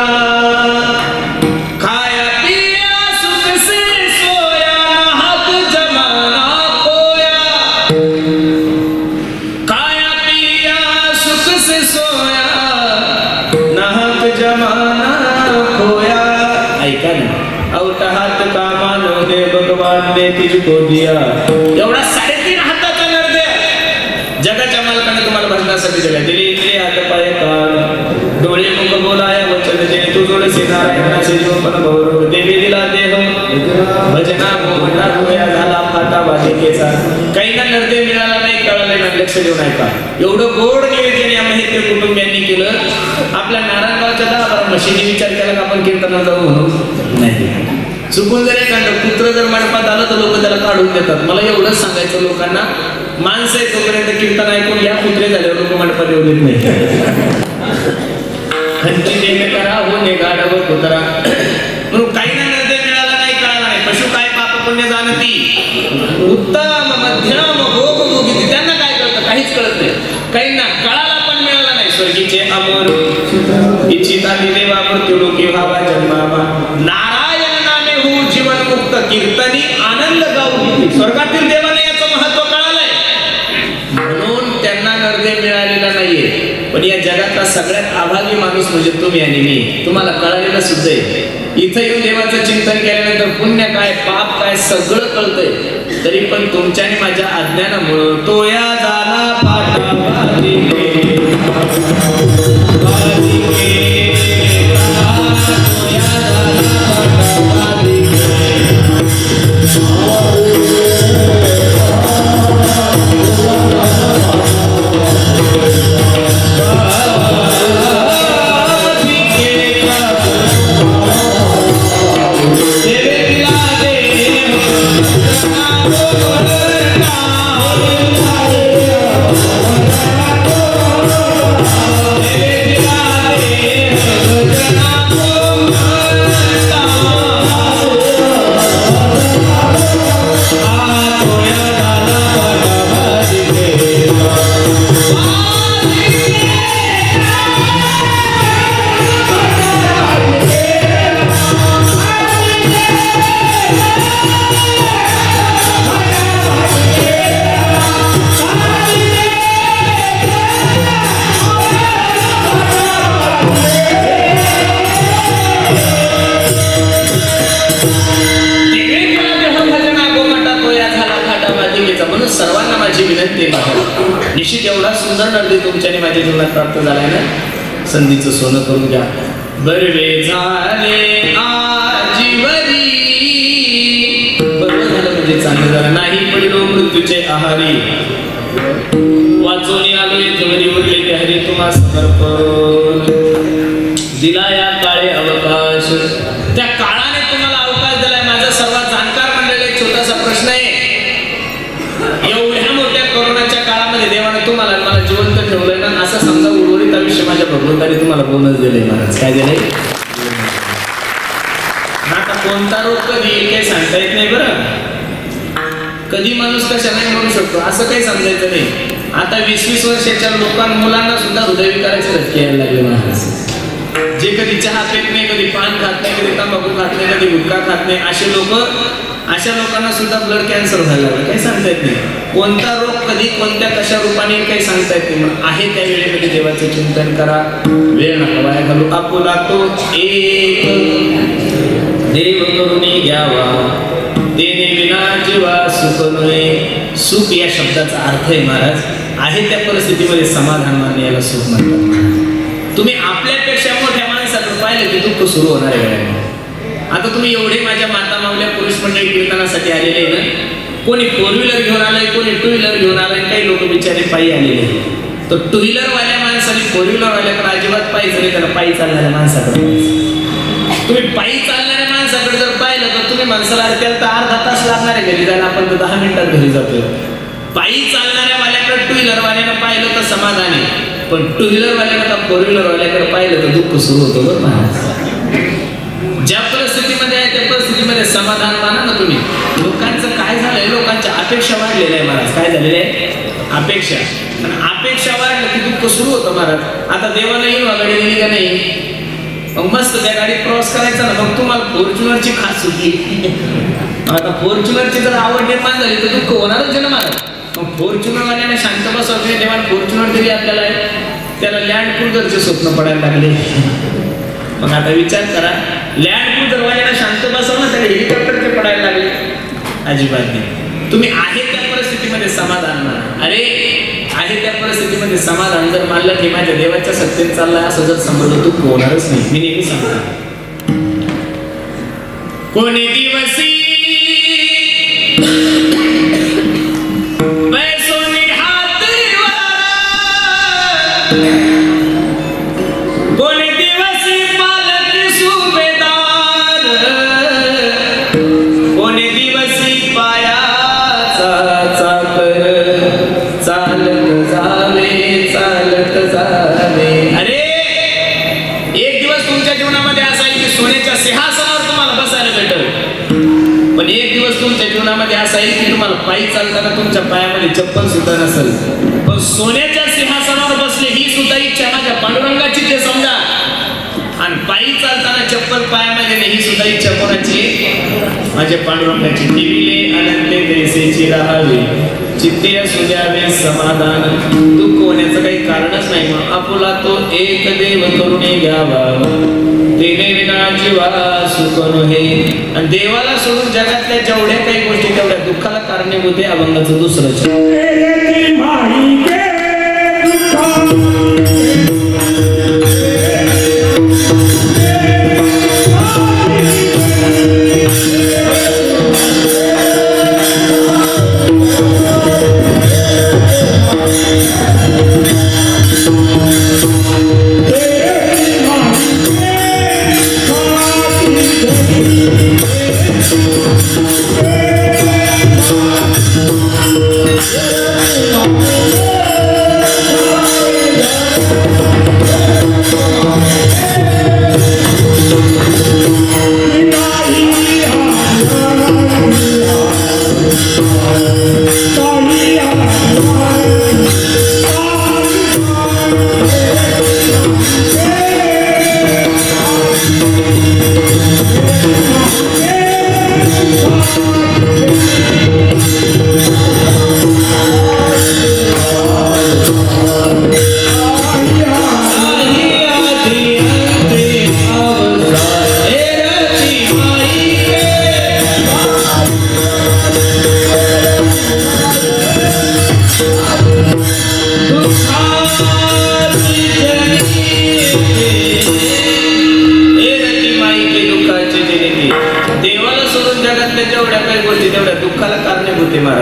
खाया पिया सुख से सोया हक जमाना खोया. खाया पिया सुख से सोया नाहक जमाना खोया. ऐका ना औटा हात का मानो दे भगवान ने तुझको दिया. एवढा 3.5 हाताचा नरदे जगाच्या मालकाने तुम्हाला भजनासाठी दिला. दिले इंद्रिय हात पाय कान डोळे मुख बोलाया वचन जे तू जोडसे नारायणाचे जोपन गौरव देवी दिला देह भजना मोहना होया झाला फाटा बाधिकेचा. काही ना नरदे मिळाला नाही कळाले ना लक्ष देऊन ऐका. एवढं गोड नियोजन या माहिती कुटुंबियांनी केलं. आपल्या नारायणगावच्या 10-12 म्हशींनी विचार केला का आपण कीर्तनाला जाऊ म्हणून नाही. चुकून जर एखादं कुत्र जर मंडपात आलं तर लोक त्याला काढून देतात. मला एवढंच सांगायचं लोकांना माणसं आहे तोपर्यंत कीर्तन ऐकून या कुत्रे झाल्यावर लोक मंडपात येऊ देत नाही. हंची देणे करा हो ने गाढव कुत्रा म्हणून काही ना नरदे मिळाला नाही कळाला नाही. पशु काय पाप पुण्य जाणती उत्तम मध्यम भोग भोगिती. त्यांना काय कळतं? काहीच कळत नाही. काहींना कळाला पण मिळाला नाही. स्वर्गीचे अमर इच्छिता देवा मृत्यू लोकी व्हावा जन्मावा नारायण नामे हो जीवन मुक्त कीर्तनी आनंद गाऊ. स्वर्गातील देवाने याचं महत्व कळालंय म्हणून त्यांना नरदे मिळालेला नाहीये. पण या जगातला सगळ्यात अभागी माणूस म्हणजे तुम्ही आणि मी. तुम्हाला कळालेलं सुद्धा आहे. इथं येऊन देवाचं चिंतन केल्यानंतर पुण्य काय पाप काय सगळं कळतंय. तरी पण तुमच्या आणि माझ्या अज्ञानामुळं तो या झाला पाटा सर्वांना माझी विनंती आहे. निश्चित एवढा सुंदर नरदे तुमच्या आणि माझ्या जीवनात प्राप्त झालाय ना. संधीचं सोनं करून घ्या. बरवे झाले आजीवरी बरोबर झालं म्हणजे चांगलं झालं. नाही पडलो मृत्यूचे आहारी वाचोनी आलो जवरी उरले ते हरी तुम्हा समर्पण दिला या काळे अवकाश. त्या काळाने तुम्हाला अवकाश दिलाय. माझा सर्वात जाणकार मंडळी एक छोटासा प्रश्न आहे. एवढ्या मोठ्या कोरोनाच्या काळामध्ये देवाने तुम्हाला मला जिवंत ठेवलंय ना. असं समजा उर्वरित आयुष्य माझ्या भगवंताने तुम्हाला बोनस दिले. महाराज काय दिले? आता कोणता रोग कधी येईल काही सांगता येत नाही. बरं कधी माणूस कशाने मरू शकतो असं काही समजायचं नाही. आता 20-20 वर्षाच्या मुलांना सुद्धा हृदयविकाराचे धक्के यायला लागले. महाराज जे कधी चहा पित नाही, कधी पान खात नाही, कधी तंबाखू खात नाही, कधी गुटखा खात नाही अशा लोकांना सुद्धा ब्लड कॅन्सर व्हायला लागला. काही सांगता येत नाही. कोणता रोग कधी कोणत्या कशा रूपाने काही सांगता येत नाही. आहे त्या वेळेमध्ये देवाचं चिंतन करा. वेळ नका वाया घालू. आपुला तो एक देव करुणी घ्यावा देणे विना जीवा सुख नये. सुख या शब्दाचा अर्थ आहे महाराज आहे त्या परिस्थितीमध्ये समाधान मानणे याला सुख म्हणतात. तुम्ही आपल्यापेक्षा मोठ्या माणसाला पाहिलं की दुःख सुरू होणार आहे. आता तुम्ही एवढे माझ्या माता मावल्या पुरुष मंडळी कीर्तनासाठी आलेले आहे ना, कोणी 4 व्हीलर घेऊन आलाय, कोणी 2 व्हीलर घेऊन आलाय, काही लोक बिचारे पायी आलेले. तर 2 व्हीलर वाल्या माणसाने 4 व्हीलर वाल्याकडे अजिबात पायी नाही, त्याला पायी चालणाऱ्या माणसाकडे. तुम्ही पायी चालणाऱ्या माणसाकडे जर पाहिलं तर तुम्ही माणसाला त्याला तर अर्धा तास लागणार आहे घरी जायला, आपण तर 10 मिनिटात घरी जातोय. पायी चालणाऱ्या वाल्याकडे 2 व्हीलर वाल्यानं पाहिलं तर समाधान आहे, पण 2 व्हीलर वाल्यानं का 4 व्हीलर वाल्याकडे पाहिलं तर दुःख सुरू होतं बरं महाराज. ज्या परिस्थितीमध्ये आहे त्या परिस्थितीमध्ये समाधान माना ना तुम्ही. लोकांचं काय झालंय, लोकांच्या अपेक्षा वाढलेल्या आहे महाराज. काय झालेलं आहे? अपेक्षा. आणि अपेक्षा वाढलं की दुःख सुरू होतं महाराज. आता देवाला येईल गाडी दिली का नाही, मग मस्त त्या गाडीत प्रवास करायचा ना, मग तुम्हाला फॉर्च्युनरची खास होती. आता फॉर्च्युनरची जर आवड निर्माण झाली तर दुःख होणारच आहे ना महाराज. मग फॉर्च्युनर वाल्याने शांत बसवते, देवाने फॉर्च्युनर दिली आपल्याला, त्याला लँड क्रुझरचे स्वप्न पडायला लागले. मग आता विचार करा, लँड क्रुझर वाल्याला शांत बसवलं त्याला हेलिकॉप्टरचे पडायला लागले. अजिबात नाही. तुम्ही आहे त्या परिस्थितीमध्ये समाधान माना. अरे आहे त्या परिस्थितीमध्ये समाधान जर मानलं की माझ्या देवाच्या सत्तेत चाललाय असं जर समजलं दुःख होणारच नाही. मी नेहमी सांगतो, कोणी दिवसी पायी चालताना तुमच्या पायामध्ये चप्पल सुद्धा नसेल, पण सोन्याच्या सिंहासनावर बसले ही सुद्धा इच्छा माझ्या पांडुरंगाची ते समजा. आणि पायी चालताना चप्पल पायामध्ये नाही ही सुद्धा इच्छा कोणाची? माझ्या पांडुरंगाची. दिविले अनंते देसेची राहावी, चित्ते असू द्यावे समाधान. दुःख होण्याचं काही कारणच नाही. मग आपुला तो एक देव करुणे घ्यावा, देणे विना जीवा सुख नव्हे. आणि देवाला सोडून जगातल्या जेवढ्या काही गोष्टी तेवढ्या दुःखाला कारणीभूत आहे अभंगाचं दुसरं.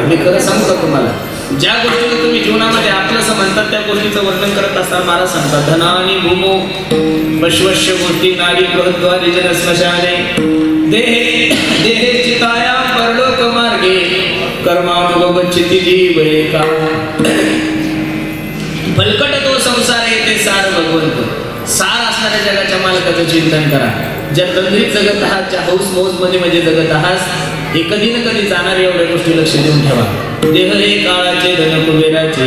मी खरं सांगतो तुम्हाला, ज्या गोष्टीला तुम्ही जीवनामध्ये आपलंसं म्हणतात त्या गोष्टीचं वर्णन करत असताना मला सांगतात, धनानी भूमो पश्वश्य गोष्टी नारी बृहद्वारी जन स्मशाने देहे चिताया परलोक मार्गे कर्मानुभवचिती जीव एका. फलकट तो संसार येते सार भगवंत. सार असणाऱ्या जगाच्या मालकाचं चिंतन करा. ज्या तंद्रीत जगत आहात, ज्या हौस मौज मध्ये जगत आहात, हे कधी ना कधी जाणारे एवढ्या गोष्टी लक्ष देऊन ठेवा. देह हे काळाचे धन कुबेराचे,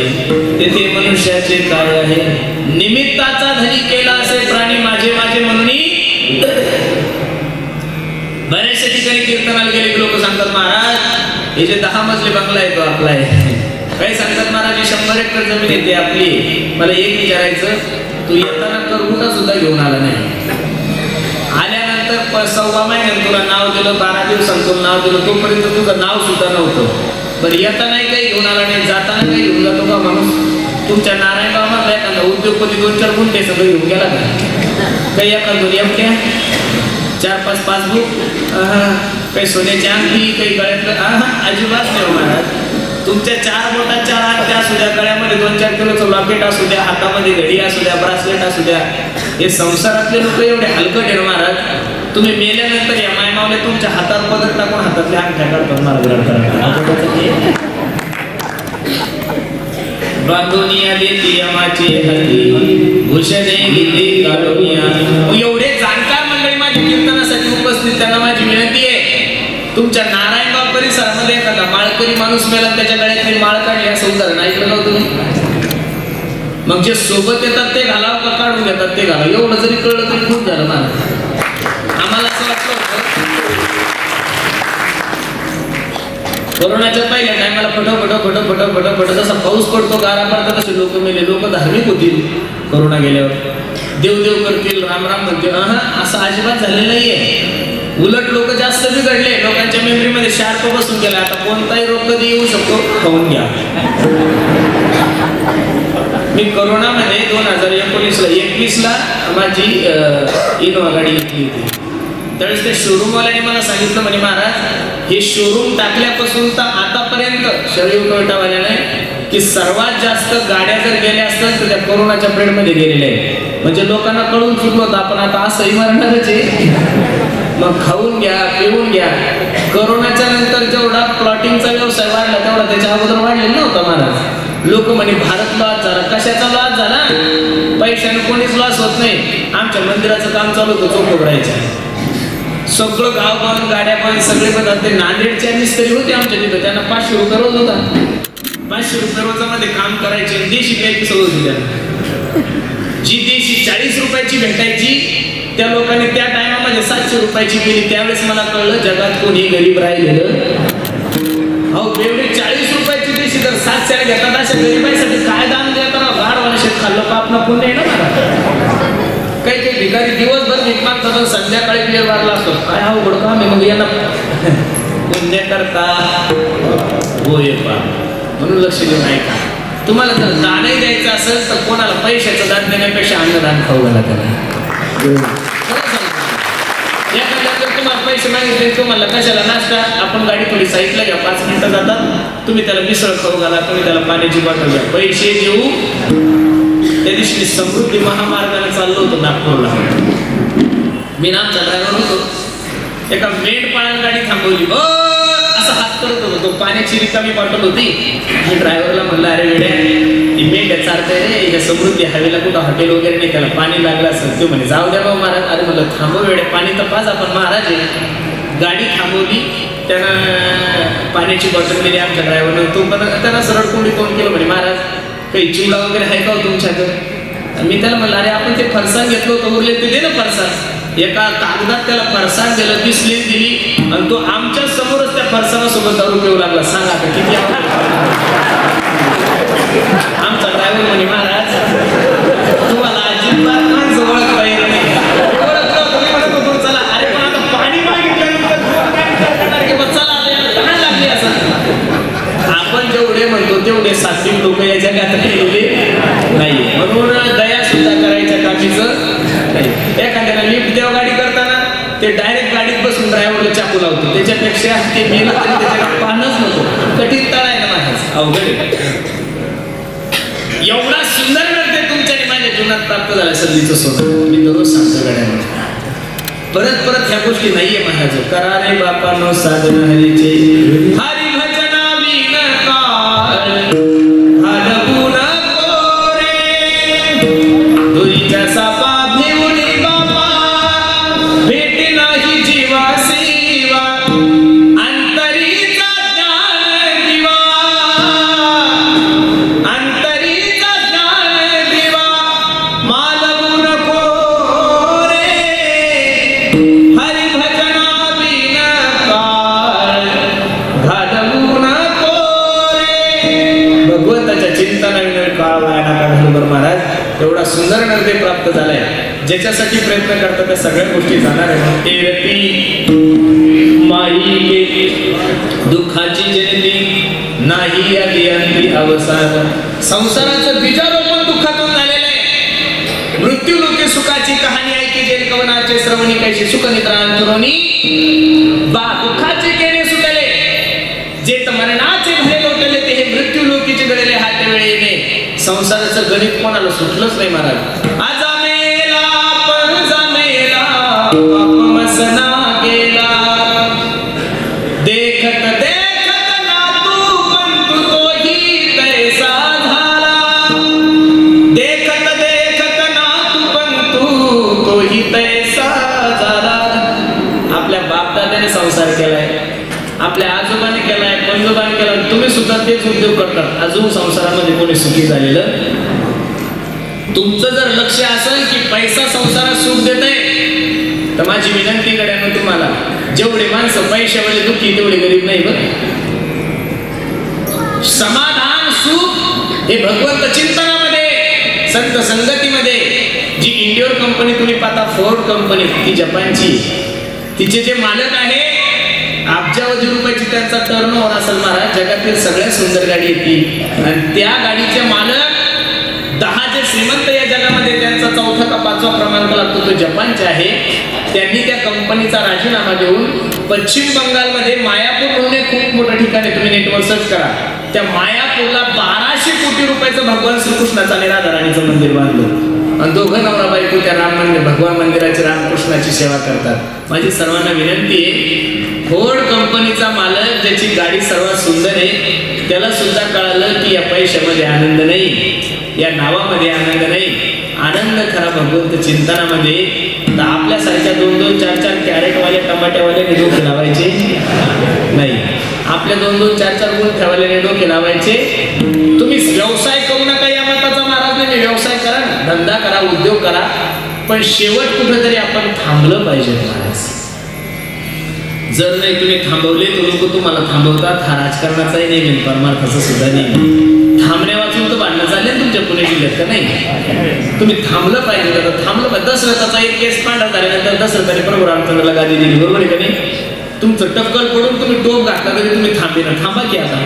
तेथे मनुष्याचे काय आहे. निमित्ताचा धनी केला असे प्राणी माझे माझे म्हणून. बऱ्याचशा ठिकाणी कीर्तनाला गेले लोक सांगतात, महाराज हे जे 10 मजले बंगला आहे तो आपला आहे. काही सांगतात महाराज ही 100 एकर जमीन येते आपली. मला एक विचारायचं, तू येताना करगुटा सुद्धा घेऊन आला नाही. आल्यानंतर 6 महिन्यात तुला नाव दिलं, 12 दिवसांत तुला नाव दिलं, तोपर्यंत तुझं नाव सुद्धा नव्हतं. बरं येताना काही घेऊन आला नाही, जाताना काही घेऊन जातो का माणूस? तुमच्या नारायणगावात एखादा उद्योगपती 2-4 गुंठे सगळं घेऊन गेला का? काही एखादं एवढ्या 4-5 पासबुक, काही सोन्याची अंगठी, काही गळ्यातलं, अजिबात नाही महाराज. तुमच्या 4 बोटाच्या अंगठ्या असू द्या, गळ्यामध्ये 2-4 किलोचं लॉकेट असू द्या, हातामध्ये घडी असू द्या, ब्रासलेट असू द्या, हे संसारातले लोक एवढे हलकट आहे महाराज. तुम्ही मेल्यानंतर या मायमावले तुमच्या हातात पदर टाकून हातातल्या अंगठ्या काढतात महाराज. बांधोनिया देती यमाची हल्ली भूषणे गीते काढोनिया. एवढे जाणकार मंडळी माझ्या कीर्तनासाठी उपस्थित, त्यांना माझी विनंती आहे, तुमच्या नारायणगाव परिसरामध्ये एखादा माळकरी माणूस मेला, त्याच्या गळ्यातली माळ काढली असं उदाहरण ऐकलं का तुम्ही? मग जे सोबत येतात ते घालावं का काढून घेतात ते घालावं, एवढं जरी कळलं तरी खूप झालं ना. आम्हाला असं वाटलं कोरोनाच्या पहिल्या टायमाला फटो जसा पाऊस पडतो, गारा पडतात, तसे लोक मेले. लोक धार्मिक होतील कोरोना गेल्यावर, देव करतील, राम म्हणतील. असं अजिबात झालेलं नाहीये. उलट लोक जास्त बिघडले, लोकांच्या मेमरीमध्ये शार्प बसून गेला. आता कोणताही रोग कधी येऊ शकतो, खाऊन घ्या. मी कोरोनामध्ये 2021ला माझी इनोवा गाडी घेतली होती. त्यावेळेस त्या शोरूमवाल्याने मला सांगितलं, म्हणे महाराज हे शोरूम टाकल्यापासून तर आतापर्यंत शरीर टोयोटावाल्याने की सर्वात जास्त गाड्या जर गेल्या असतात तर त्या कोरोनाच्या पिरियडमध्ये गेलेल्या आहे. म्हणजे लोकांना कळून चुकलं होतं आपण आता असंही मरणारच आहे. मग खाऊन घ्या, पिऊन घ्या. कोरोनाच्या नंतर जेवढा प्लॉटिंगचा व्यवसाय वाढला तेवढा त्याच्या अगोदर वाढलेला नव्हता महाराज. लोक म्हणे भारत लॉस झाला. कशाचा लॉस झाला? पैशाने कोणीच लॉस होत नाही. आमच्या मंदिराचं काम चालू होतं, चोख उघडायचं. सगळं गाव बंद, गाड्या बंद, सगळे बंद. ते नांदेडच्या मिस्त्री होते आमच्या तिथं, त्यांना 500 रुपये रोज होता. 500 रुपये रोजामध्ये काम करायचे. देशी घ्यायची सवय होती त्यांना. जी देशी 40 रुपयाची भेटायची, त्या लोकांनी त्या टायमामध्ये 700 रुपयाची केली. त्यावेळेस मला कळलं जगात कोणी गरीब राहिलेलं. अहो एवढे 40 रुपयाची देशी जर 700 घेतात, अशा गरीबाईसाठी काय दान देतात? गाडवाला शेत खाल्लं का आपलं पुण्य आहे ना. काही ठिकाणी दिवसभर भीक मागतात, संध्याकाळी बियर वाढला असतो. काय अवघड काम आहे. मग यांना पुण्य करता होय पा म्हणून लक्ष देऊन ऐका. तुम्हाला जर दानही द्यायचं असेल तर कोणाला पैशाचं दान देण्यापेक्षा अन्नदान खाऊ घाला त्याला. तुम्हाला पैसे मागितले, तुम्हाला कशाला नाश्ता, आपण गाडी थोडी साईडला घ्या, 5 मिनिटं जातात, तुम्ही त्याला मिसळ खाऊ घाला, तुम्ही त्याला पाण्याची बॉटल घ्या, पैसे देऊ. त्या दिवशी समृद्धी महामार्गाने चाललो होतो नागपूरला. मी नामचा ड्रायव्हर होतो. एका मेंढपाळानं गाडी थांबवली. असं हात करत होतो. तो पाण्याची रिकामी बॉटल होती. मी ड्रायव्हरला म्हणलं, अरे वेड्या, ती मेंढ्या चालतंय रे, या समृद्धी हवेला कुठं हॉटेल वगैरे नाही, त्याला पाणी लागलं असेल. तो म्हणे जाऊ द्या भाऊ महाराज. अरे म्हणलं थांबव वेड्या, पाणी तर पाच, आपण महाराज आहे. गाडी थांबवली, त्यानं पाण्याची बॉटल दिली आमच्या ड्रायव्हरनं. तो पण त्यांना सरळ कोंडी तोंड केलं. म्हणे महाराज काही चिवडा वगैरे आहे का हो तुमच्याकडे? मी त्याला म्हणलं, अरे आपण ते फरसाण घेतलं होतं, उरले ते दे ना फरसाण. एका कागदात त्याला फरसाण दिलं, ती स्लीप दिली आणि तो आमच्या समोरच त्या फरसाणासोबत दारू पिऊ लागला. सांगा आता किती आमचा ड्रायव्हर म्हणे, महाराज तुम्हाला अजिबात माणसं ओळखता येत नाही. चला, अरे पण आता पाणी मागितलं चला घाण लागली असं. आपण जेवढे म्हणतो तेवढे सात्विक लोक या जगात नाही. म्हणून दया सुद्धा करायच्या कामीचं नाही. एखाद्याला लिफ्ट देव गाडी करताना ते डायरेक्ट गाडीत बसून ड्रायव्हरला चाकू लावतो. त्याच्यापेक्षा ते गेलं तरी त्याच्याकडे पाहणंच नको. कठीण तळायला माझ्याच अवघड. एवढा सुंदर करते तुमच्याने माझ्या जीवनात प्राप्त झाला संधीचं सोनं. मी दररोज सांगतो गाड्यामध्ये. परत ह्या गोष्टी नाहीये महाराज. करा रे बापानो साधन हरीचे, हरी भजना विन काळ हलवू नको रे. दुरीच्या सापा भिवणी बापा भेटे नाही जीवा सेवा. अंतरीचा ज्ञान दिवा, अंतरीचा ज्ञान दिवा मालवू नको रे. हरी भजना विन काळ घालवू नको रे. भगवंताच्या चिंतनाविना काळ वाया नका घालू. बरं महाराज, एवढा सुंदर नर्दे प्राप्त झालाय, ज्याच्यासाठी प्रयत्न करतात त्या सगळ्या गोष्टी जाणार आहे. एरती माई दुःखाची जननी नाही आली अंती अवसान. संसाराचं बीजारोपण दुःखातून झालेलं आहे. मृत्यू लोके सुखाची कहाणी ऐकी जे कवनाचे श्रवणी कैशी सुख निद्रा अंतरोनी बा दुःखाचे केले सुटले जे मरणाचे भले लोटले ते हे मृत्यू लोकीचे घडले हात वेळेने. संसाराचं गणित कोणाला सुटलंच नाही महाराज. आजामेला पण जमेला अपमसना गेला देखत देखत ना तू पण तू तोही तैसा झाला. देखत देखत ना तू पण तू तोही तैसा झाला. आपल्या बापदादाने संसार केलाय, आपल्या आजोबाने केलाय, पंजोबाने केला, तुम्ही सुद्धा तेच उद्योग करतात. अजून संसारामध्ये कोणी सुखी झालेलं. तुमचं जर लक्ष असेल की पैसा संसारात सुख देत आहे तर माझी विनंती करेन तुम्हाला, जेवढे माणसं पैशावाले दुःखी तेवढे गरीब नाही बरं. समाधान सुख हे भगवंत चिंतनामध्ये संत संगतीमध्ये. जी इंडियन कंपनी तुम्ही पाहता, फोर्ड कंपनी, ती जपानची, तिचे जे मालक आहे अब्जावधी रुपयाची त्यांचा टर्नओव्हर असेल महाराज. जगातील सगळ्यात सुंदर गाडी येते आणि त्या गाडीचे मालक 10 जे श्रीमंत या जगामध्ये त्यांचा 4था का 5वा क्रमांक लागतो तो जपानचे आहे. त्यांनी त्या कंपनीचा राजीनामा देऊन पश्चिम बंगालमध्ये मायापूर म्हणून एक खूप मोठं ठिकाण आहे, तुम्ही नेटवर सर्च करा. त्या मायापूरला 1200 कोटी रुपयाचं भगवान श्रीकृष्णाचं आणि राधा राणीचं मंदिर बांधलं आणि दोघं नवरा बायको त्या राम मंदिर भगवान मंदिराची रामकृष्णाची सेवा करतात. माझी सर्वांना विनंती आहे, फोर्ड कंपनीचा मालक ज्याची गाडी सर्वात सुंदर आहे त्याला सुद्धा कळालं की या पैशामध्ये आनंद नाही, या नावामध्ये आनंद नाही. आनंद खरा भगवंत चिंतनामध्ये. तर आपल्यासारख्या 2-2, 4-4 कॅरेटवाले टमाट्यावाल्याने डोके लावायचे नाही. आपल्या 2-2, 4-4 गुण ठेवायला डोके लावायचे. तुम्ही व्यवसाय करू नका या मताचा महाराज नाही. व्यवसाय करा, धंदा करा, उद्योग करा, पण शेवट कुठेतरी आपण थांबलं पाहिजे महाराज. जर नाही तुम्ही थांबवले तर लोक तुम्हाला थांबवतात. हा राजकारणाचाही नाही, परमार्थाचा सुद्धा नाही. थांबण्या वाचून तर भांडणं चालले तुमच्या पुणे जिल्ह्यात का नाही. तुम्ही थांबलं पाहिजे. थांबलं पाहिजे. दशरथाचा एक केस पांढरा झाल्यानंतर दशरथाने प्रभू रामचंद्राला गादी दिली, बरोबर आहे का नाही. तुमचं टपकल पडून तुम्ही टोप घातला तरी तुम्ही थांबे ना, थांबा की आता.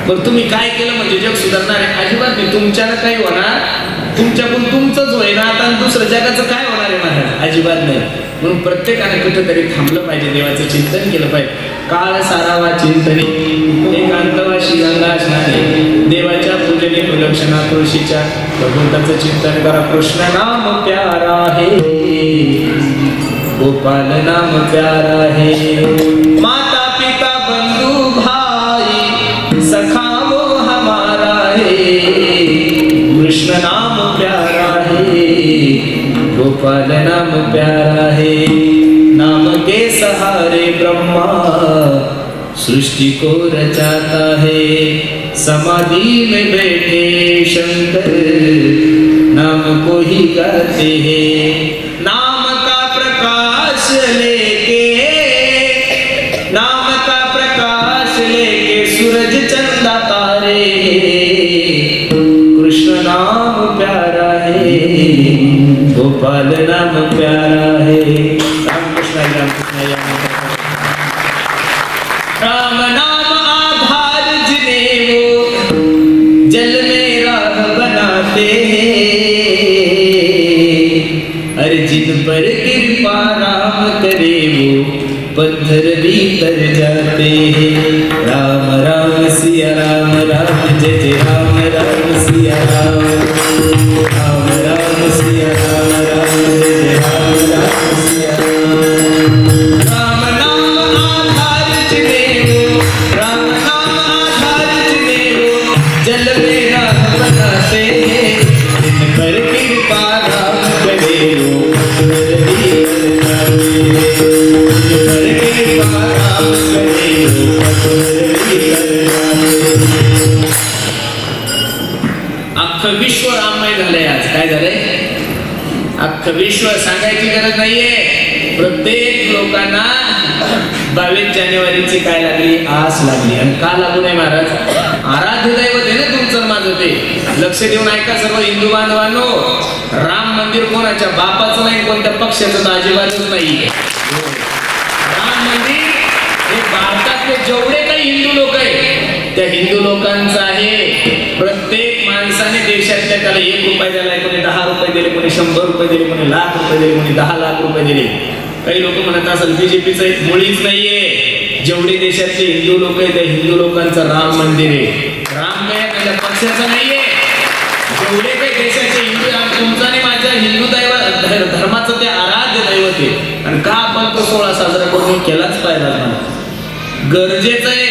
पण तुम्ही काय केलं म्हणजे जग सुधारणार आहे? अजिबात नाही. तुमच्याला काय होणार, तुमच्याकडून तुमचंच होईना आता, दुसरं जगाचं काय होणार आहे महाराज? अजिबात नाही. म्हणून प्रत्येकाने कुठेतरी थांबलं पाहिजे, देवाचं चिंतन केलं पाहिजे. काळ सारावा चिंतने एकांतवाशी गंगा स्नाने, देवाच्या पूजने प्रदक्षिणा तुळशीच्या, भगवंताचं चिंतन करा. कृष्ण नाम प्यारा है, गोपाल नाम प्यारा है, माता पिता बंधु भाई सखा वो हमारा है. कृष्ण नाम प्यारा है, गोपाल नाम प्यारा है. नाम के सहारे ब्रह्मा सृष्टि को रचाता है. समाधि में बैठे शंकर नाम को ही गाते हैं. नाम का प्रकाश लेके, नाम का प्रकाश लेके सूरज चंदा तारे. कृष्ण नाम प्यारा है, गोपाल नाम प्यारा है. रामकृष्ण रामकृष्ण. राम नाम आधार जिन्हें वो जल में राह बनाते हैं. हर जिन पर कृपा राम करे वो पत्थर भी तर जाते हैं. राम राम सिया राम, राम जय जय राम, राम सिया राम, राम राम सिया राम, राम जय जय राम, राम सिया राम. राम नाम आधार जिन्हें वो, राम नाम आधार जिन्हें वो जल में राह बनाते हैं. जिन पर कृपा राम करे वो पत्थर भी तर जाते हैं. जिन पर कृपा राम करे वो पत्थर भी तर जाते हैं. अख्खं विश्व राममय झालंय. आज काय झालंय? अख्खं विश्व सांगायची गरज नाहीये. प्रत्येक लोकांना 22 जानेवारीची काय लागली? आस लागली. आणि का लागू नये महाराज? आराध्य दैवत आहे ना तुमचं माझं. ते लक्ष देऊन ऐका सर्व हिंदू बांधवांनो. राम मंदिर कोणाच्या बापाचं नाही, कोणत्या पक्षाचं तर अजिबातच नाही. राम मंदिर हे भारतातले जेवढे काही हिंदू लोक आहेत त्या हिंदू लोकांचं आहे. प्रत्येक माणसाने देशातल्या त्याला 1 रुपया दिला, कोणी 10 रुपये दिले, कोणी 100 रुपये दिले, कोणी 1,00,000 रुपये दिले, कोणी 10 लाख रुपये दिले. काही लोक म्हणत असेल बीजेपीचं एक मुळीच नाहीये. जेवढे देशातले हिंदू लोक आहेत त्या हिंदू लोकांचं राम मंदिर आहे. राम काय त्याच्या पक्षाचं नाहीये. जेवढे काही देशाचे हिंदू, तुमचा आणि माझ्या हिंदू धर्माचं ते आराध्य दैवत आहे. आणि का आपण तो सोहळा साजरा करून केलाच पाहिजे. गरजेचं आहे.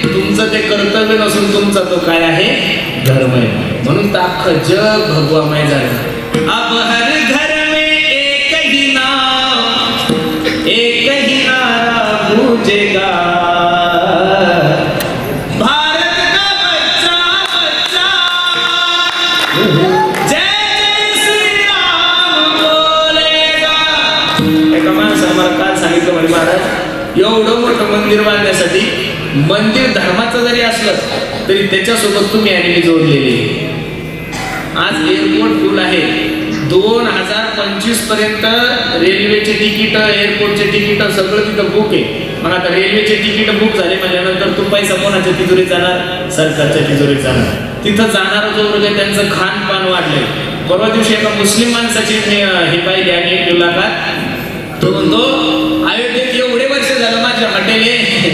तुमचं ते कर्तव्य नसून तुमचा तो काय आहे, धर्म आहे. म्हणून तर अख्खं जग भगवामय झालं. अब हर घर में एक ही नाम, एक ही नारा गूंजेगा, भारत का बच्चा बच्चा जय जय श्री राम बोलेगा. एका माणसाने मला काल सांगितलं, म्हणे महाराज एवढं मोठं मंदिर बांधण्यासाठी, मंदिर धर्माचं जरी असलं तरी त्याच्यासोबत तुम्ही आणि मी जोडलेले. आज एअरपोर्ट फुल आहे. 2025 पर्यंत रेल्वेचे तिकीट, एअरपोर्टचे तिकीट सगळं तिथं बुक आहे. मग आता रेल्वेचे तिकीट बुक झाले म्हणल्यानंतर तो पैसा कोणाच्या तिजोरीत जाणार, सरकारच्या तिजोरीत जाणार. तिथं जाणारा जो वर्ग आहे त्यांचं खानपान वाढलंय. परवा दिवशी एका मुस्लिम माणसाची हे पाहिली आणि एक मुलाखत, तो म्हणतो अयोध्येत एवढे वर्ष झालं माझे हॉटेल आहे,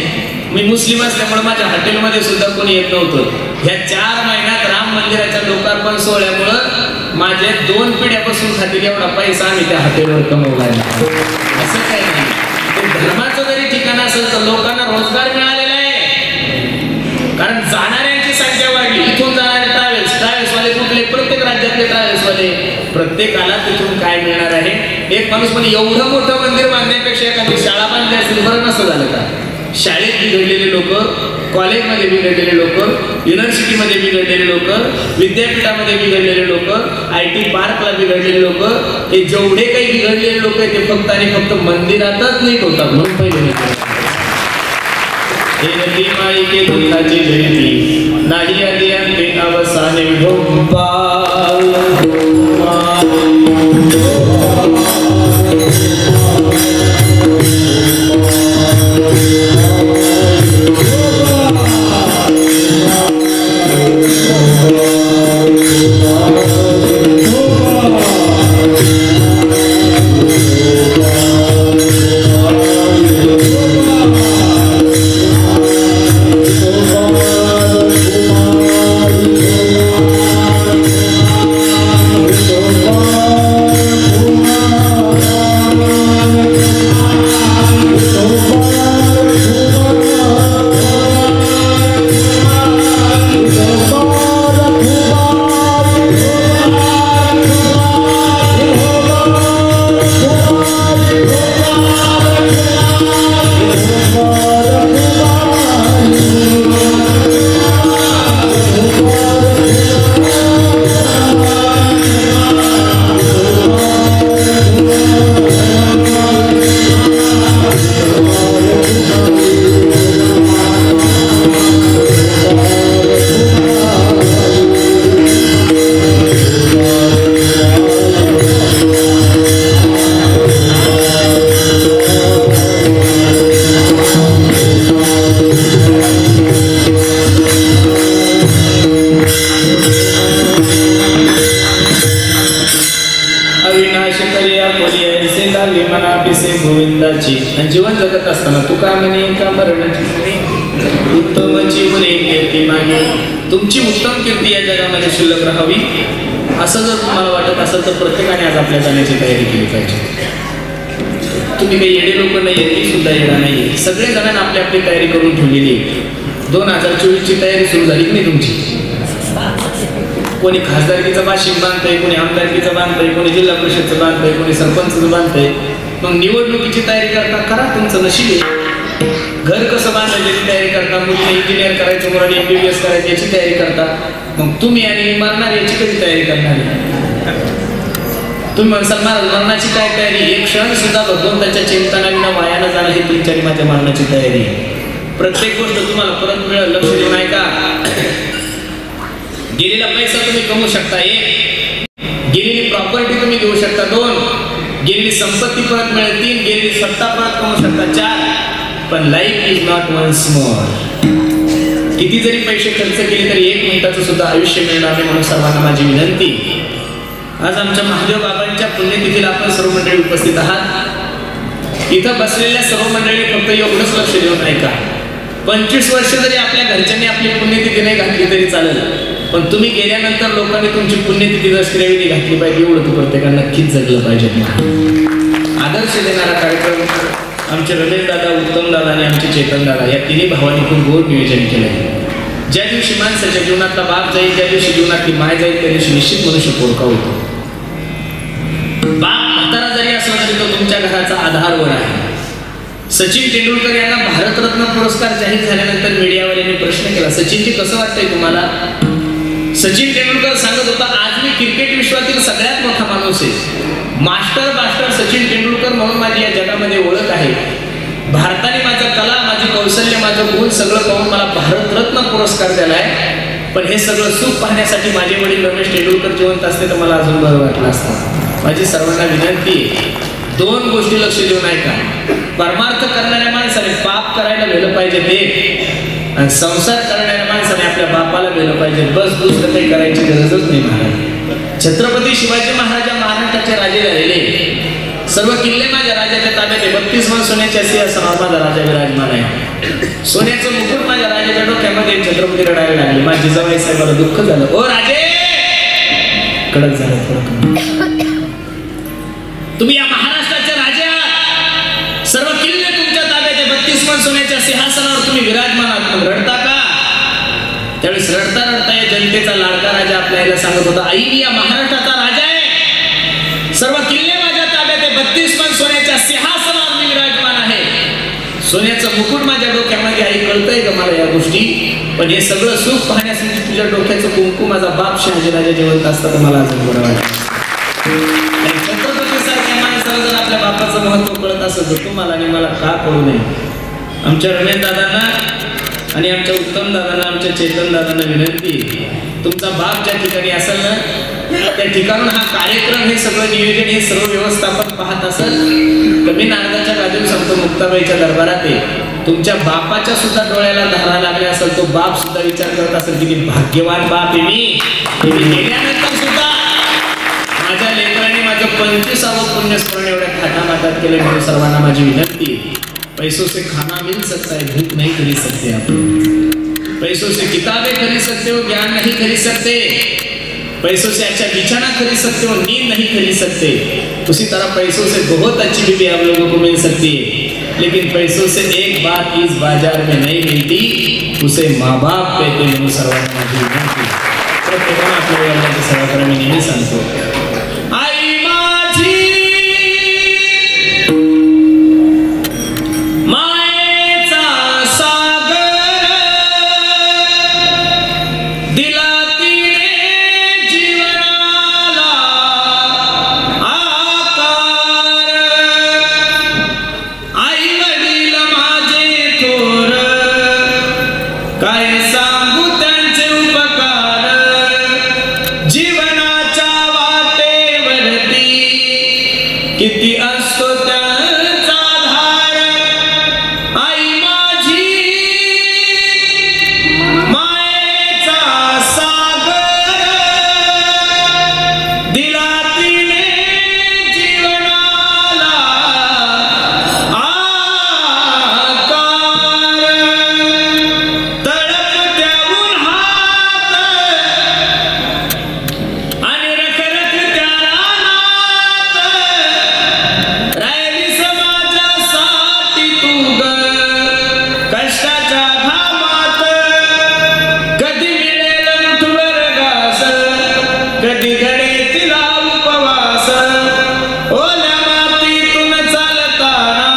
मी मुस्लिम असल्यामुळे माझ्या हॉटेलमध्ये सुद्धा कोणी येत नव्हतं. ह्या 4 महिन्यात राम मंदिराच्या लोकार्पण सोहळ्यामुळं माझ्या 2 पिढ्यापासून खातील एवढा पैसा आम्ही त्या हॉटेलवर कमवला. असं काही नाही. धर्माचं जरी ठिकाण असेल तर लोकांना रोजगार मिळालेला आहे. कारण जाणाऱ्यांची संख्या वाढली. इथून जाणारे ट्रॅव्हल्सवाले कुठले, प्रत्येक राज्यातले ट्रॅव्हल्सवाले, प्रत्येकाला तिथून काय मिळणार आहे. एक माणूस म्हणजे एवढं मोठं मंदिर बांधण्यापेक्षा एखादी शाळा बांधली असेल बरं नसं झालं का. शाळेत बिघडलेले लोक, कॉलेजमध्ये बिघडलेले लोक, युनिव्हर्सिटीमध्ये बिघडलेले लोक, विद्यापीठामध्ये बिघडलेले लोक, IT पार्कला बिघडलेले लोक, हे जेवढे काही बिघडलेले लोक आहेत ते फक्त आणि फक्त मंदिरातच नीट होतात. म्हणून पहिले हे नदी माई के दुःखाची जयंती नाही आधी अंते अवसाने जीवन जगत असताना तू का म्हणे का मरणाची उत्तम जीवने कीर्ती मागे. तुमची उत्तम कीर्ती या जगामध्ये शिल्लक राहावी असं जर तुम्हाला वाटत असेल तर प्रत्येकाने आज आपल्या जाण्याची तयारी केली पाहिजे. तुम्ही काही येडे लोक नाही आहेत, मी सुद्धा येणार नाही. सगळे जणांना आपली आपली तयारी करून ठेवलेली आहे. 2024ची तयारी सुरू झाली की नाही तुमची. कोणी खासदारकीचं बाशिंग बांधतंय, कोणी आमदारकीचं बांधतंय, कोणी जिल्हा परिषदचं बांधतंय, कोणी सरपंचचं बांधतंय. मग निवडणुकीची तयारी करता, करा, तुमचं नशीब आहे. घर कसं बांधायची तयारी करता, मुलीने इंजिनियर करायचं, मुलाने MBBS करायची याची तयारी करता. मग तुम्ही आणि मरणार याची कधी तयारी करणार. तुम्ही म्हणसाल महाराज मरणाची काय तयारी. एक क्षण सुद्धा भगवंताच्या चिंतनाविना वाया न जाणं ही तुमच्या आणि माझ्या मरणाची तयारी आहे. प्रत्येक गोष्ट तुम्हाला परत मिळेल, लक्ष देऊ नाही का. गेलेला पैसा तुम्ही कमवू शकता 1, गेलेली प्रॉपर्टी तुम्ही घेऊ शकता 2, गेलेली संपत्ती परत मिळेल 3, गेलेली सत्ता परत कमवू शकता 4. पण life is not once more. किती जरी पैसे खर्च केले तरी 1 मिनिटाचं सुद्धा आयुष्य मिळणार नाही, म्हणून सर्वांना माझी विनंती. आज आमच्या महादेव बाबांच्या पुण्यतिथीला आपण सर्व मंडळी उपस्थित आहात. इथं बसलेल्या सर्व मंडळी फक्त एवढंच लक्ष देऊन ऐका. 25 वर्ष जरी आपल्या घरच्यांनी आपली पुण्यतिथी नाही घातली तरी चालेल, पण तुम्ही गेल्यानंतर लोकांनी तुमची पुण्यतिथी दशक्रियाविधी घातली पाहिजे, एवढं तू प्रत्येकानं नक्कीच जगलं पाहिजे. आदर्श देणारा कार्यक्रम आमचे रमेश दादा, उत्तम दादा आणि आमचे चेतन दादा या तिन्ही भावांनी खूप गोड नियोजन केलं. ज्या दिवशी माणसाच्या जीवनातला बाप जाईल, ज्या दिवशी जीवनातली माय जाईल, त्या दिवशी निश्चित मनुष्य पोरका होतो. बाप म्हातारा जरी असला तरी तो तुमच्या घराचा आधारवर आहे. सचिन तेंडुलकर यांना भारतरत्न पुरस्कार जाहीर झाल्यानंतर मीडियावाल्यांनी प्रश्न केला, सचिनजी कसं वाटतंय तुम्हाला? सचिन तेंडुलकर सांगत होता, आज मी क्रिकेट विश्वातील सगळ्यात मोठा माणूस आहे. मास्टर सचिन तेंडुलकर म्हणून माझी या जगामध्ये ओळख आहे. भारताने माझं कला, माझी कौशल्य, माझं गुण सगळं पाहून मला भारतरत्न पुरस्कार दिलाय. पण हे सगळं सुख पाहण्यासाठी माझे वडील रमेश तेंडुलकर जिवंत असते तर मला अजून बरं वाटलं असतं. माझी सर्वांना विनंती आहे, 2 गोष्टी लक्ष देऊन ऐका. परमार्थ करणाऱ्या माणसाने पाप करायला गेलं पाहिजे ते, आणि संसार करणाऱ्या माणसाने आपल्या बापाला गेलं पाहिजे. बस दुसरं काही करायची गरजच नाही. महाराज छत्रपती शिवाजी महाराज महाराष्ट्राचे राजे झालेले. सर्व किल्ले माझ्या राजाच्या ताब्यात आहे. 32 मन सोन्याच्या सिंहासनावर माझा राजा विराजमान आहे. सोन्याचं मुकुट माझ्या राजाच्या डोक्यामध्ये. छत्रपती रडायला लागले. माझ्या जिजाबाई साहेबाला दुःख झालं. ओ राजे, कडक झालं थोडं. तुम्ही या महाराष्ट्राचे राजे आहात, सर्व किल्ले तुमच्या ताब्यात आहे. 32 मन सोन्याच्या सिंहासनावर तुम्ही विराजमान आहात, पण रडता का? त्यावेळेस रडता रडता या जनतेचा लाडका राजा आपल्या आईला सांगत होता, आई मी या महाराष्ट्राचा राजा आहे, सर्व किल्ले माझ्या ताब्यात आहे, 32 मन सोन्याच्या सिंहासनावर मी विराजमान आहे, सोन्याचं मुकुट माझ्या डोक्यामध्ये. आई कळतंय का मला या गोष्टी? पण हे सगळं सुख पाहण्यासाठी तुझ्या डोक्याचं कुंकू माझा बाप शहाजी राजा जिवंत असता तर मला अजून बरं वाटतं. छत्रपती सारख्या माणसाला जर आपल्या बापाचं महत्व कळत असेल तर तुम्हाला आणि मला का कळू नये? आमच्या रमेश दादांना आणि आमच्या उत्तम दादांना, आमच्या चेतन दादांना विनंती, तुमचा बाप ज्या ठिकाणी असेल ना त्या ठिकाणून हा कार्यक्रम, हे सगळं नियोजन, हे सर्व व्यवस्थापन पाहत असेल तर मी नारदाच्या गादीवर सांगतो, मुक्ताबाईच्या दरबारात आहे, तुमच्या बापाच्या सुद्धा डोळ्याला धारा लागल्या असेल, तो बाप सुद्धा विचार करत असेल की भाग्यवान बाप आहे मी. गेल्यानंतर सुद्धा माझ्या लेकरांनी माझं 25वावं पुण्यस्मरण एवढ्या थाटामाटात केलं. म्हणून सर्वांना माझी विनंती, पैसों से खाना मिल सकता है, भूख नहीं खरीद सकते आप. पैसों से किताबें खरीद सकते हो, ज्ञान नहीं खरीद सकते. पैसों से अच्छा बिछाना खरीद सकते हो, नींद नहीं खरीद सकते. उसी तरह पैसों से बहुत अच्छी बीवी आप लोगों को मिल सकती है, लेकिन पैसों से एक बात इस बाजार में नहीं मिलती, उसे माँ बाप कहते हैं. म्हणून सर्वांना माझी विनंती, प्रत्येकाने आपल्या वडिलांची सेवा करा. मी नेहमी सांगतो, आई माझी किती असतो त्याचा धार. आई माझी मायेचा सागर, दिला तिने जीवनाला आकार. तळपत्या उन्हात आणि रखरखत्या कधी घडे तिला उपवास, ओल्या मातीतून चालताना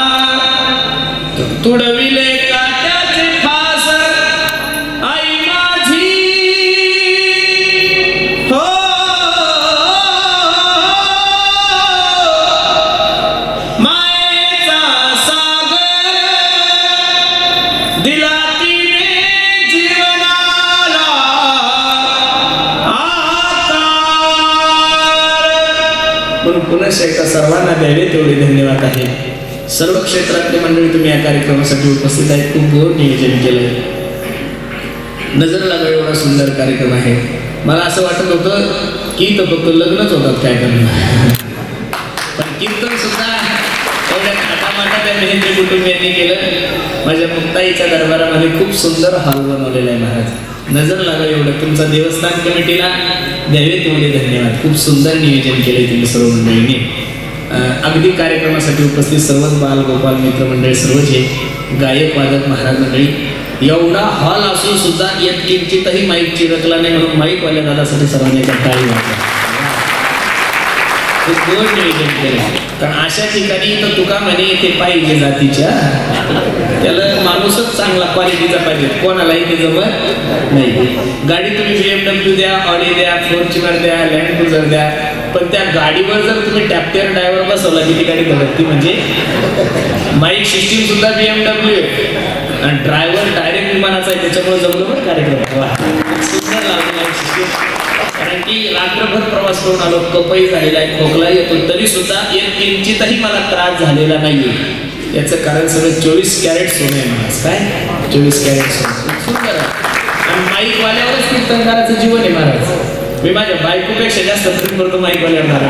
तुडविले काट्याचे फास. आई माझी हो मायेचा सागर, दिला तिने जीवनाला म्हणून पुन्हा एकदा सर्वांना द्यावे तेवढे धन्यवाद आहे. सर्व क्षेत्रातले मंडळी तुम्ही या कार्यक्रमासाठी उपस्थित आहेत. खूप गोड नियोजन केलंय. नजर लागा एवढा सुंदर कार्यक्रम आहे. मला असं वाटत होतं की इथं फक्त लग्नच होतात काय करणार, पण कीर्तन सुद्धा एवढ्या थाटामाटात त्या मेहंदी कुटुंबियांनी केलं. माझ्या मुक्ताईच्या दरबारामध्ये खूप सुंदर हॉल बनवलेला आहे महाराज. नजर लागा एवढं. तुमचा देवस्थान कमिटीला द्यावे तेवढे धन्यवाद. खूप सुंदर नियोजन केले तुम्ही सर्व मंडळींनी. अगदी कार्यक्रमासाठी उपस्थित सर्वच बाल गोपाल मित्र मंडळी, सर्वच हे गायक वादक महाराज मंडळी, एवढा हॉल असून सुद्धा एक किंचितही माईक चिरकला नाही म्हणून माईकवाल्या दादासाठी सर्वांनी टाळी वाजवा. दोन नियोजन केलं. कारण अशा ठिकाणी तर तुका म्हणे येथे पाहिजे जातीच्या, त्याला माणूसच चांगला क्वालिटीचा पाहिजे, कोणालाही ते जमत नाही. गाडी तुम्ही BMW द्या, ऑडी द्या, फॉर्च्युनर द्या, लँड क्रुझर द्या, पण त्या गाडीवर जर तुम्ही टॅप्टर ड्रायव्हर बसवला की ती गाडी धडकती. म्हणजे माईक सिस्टीम सुद्धा BMW आणि ड्रायव्हर डायरेक्ट विमानाचा आहे, त्याच्यामुळे जमलं पण कार्यक्रम सुंदर लागला माईक सिस्टीम. कारण की रात्रभर प्रवास करून आलो, कपही झालेला आहे, खोकला येतो, तरी सुद्धा एक किंचितही मला त्रास झालेला नाहीये. याचं कारण सगळं 24 कॅरेट सोनं आहे महाराज. काय 24 कॅरेट सोनं सुंदर आहे. आणि माईकवाल्यावरच कीर्तनकाराचं जीवन आहे महाराज. मी माझ्या बायकोपेक्षा जास्त प्रेम करतो माईकवाल्यावर.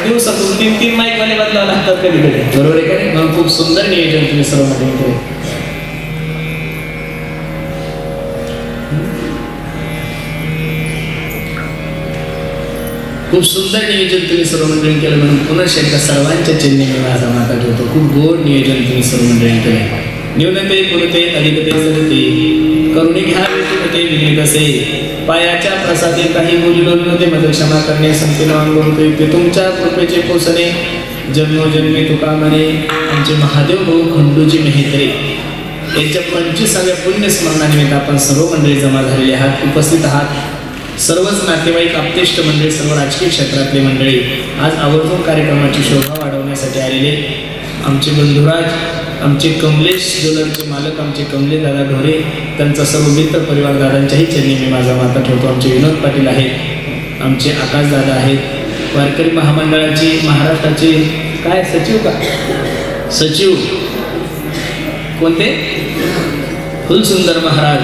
दिवसातून 3-3 माईकवाले बदलावं लागतात कधी कधी, बरोबर आहे का नाही. म्हणून खूप सुंदर नियोजन तुम्ही सर्व मध्ये केले. खूप सुंदर नियोजन तुम्ही सर्व मंडळी केलं म्हणून पुन्हा एकदा सर्वांच्या चरणी मी माझा माता ठेवतो. खूप गोड नियोजन तुम्ही सर्व मंडळी केले. न्यूनते पुरते अधिकते सदते करुणे घ्यावे तुमते विनीत असे पायाच्या प्रसादे काही बोलिलो नव्हते मग क्षमा करणे संतीला मागवते ते तुमच्या कृपेचे पोसणे जन्मोजन्मी तुका म्हणे आमचे महादेव भाऊ खंडूजी मेहत्रे यांच्या 25व्या पुण्यस्मरणानिमित्त आपण सर्व मंडळी जमा झालेले आहात, उपस्थित आहात. सर्वच नातेवाईक, आप्तेष्ट मंडळी, सर्व राजकीय क्षेत्रातले मंडळी आज आवर्जून कार्यक्रमाची शोभा वाढवण्यासाठी आलेले. आमचे बंधुराज, आमचे कमलेश ज्वेलरचे मालक, आमचे कमलेश दादा ढोरे, त्यांचा सर्व मित्र परिवार दादांच्याही चरणी मी माझा माता ठेवतो. आमचे विनोद पाटील आहेत, आमचे आकाश दादा आहेत, वारकरी महामंडळाचे महाराष्ट्राचे काय सचिव का सचिव कोणते फुलसुंदर महाराज,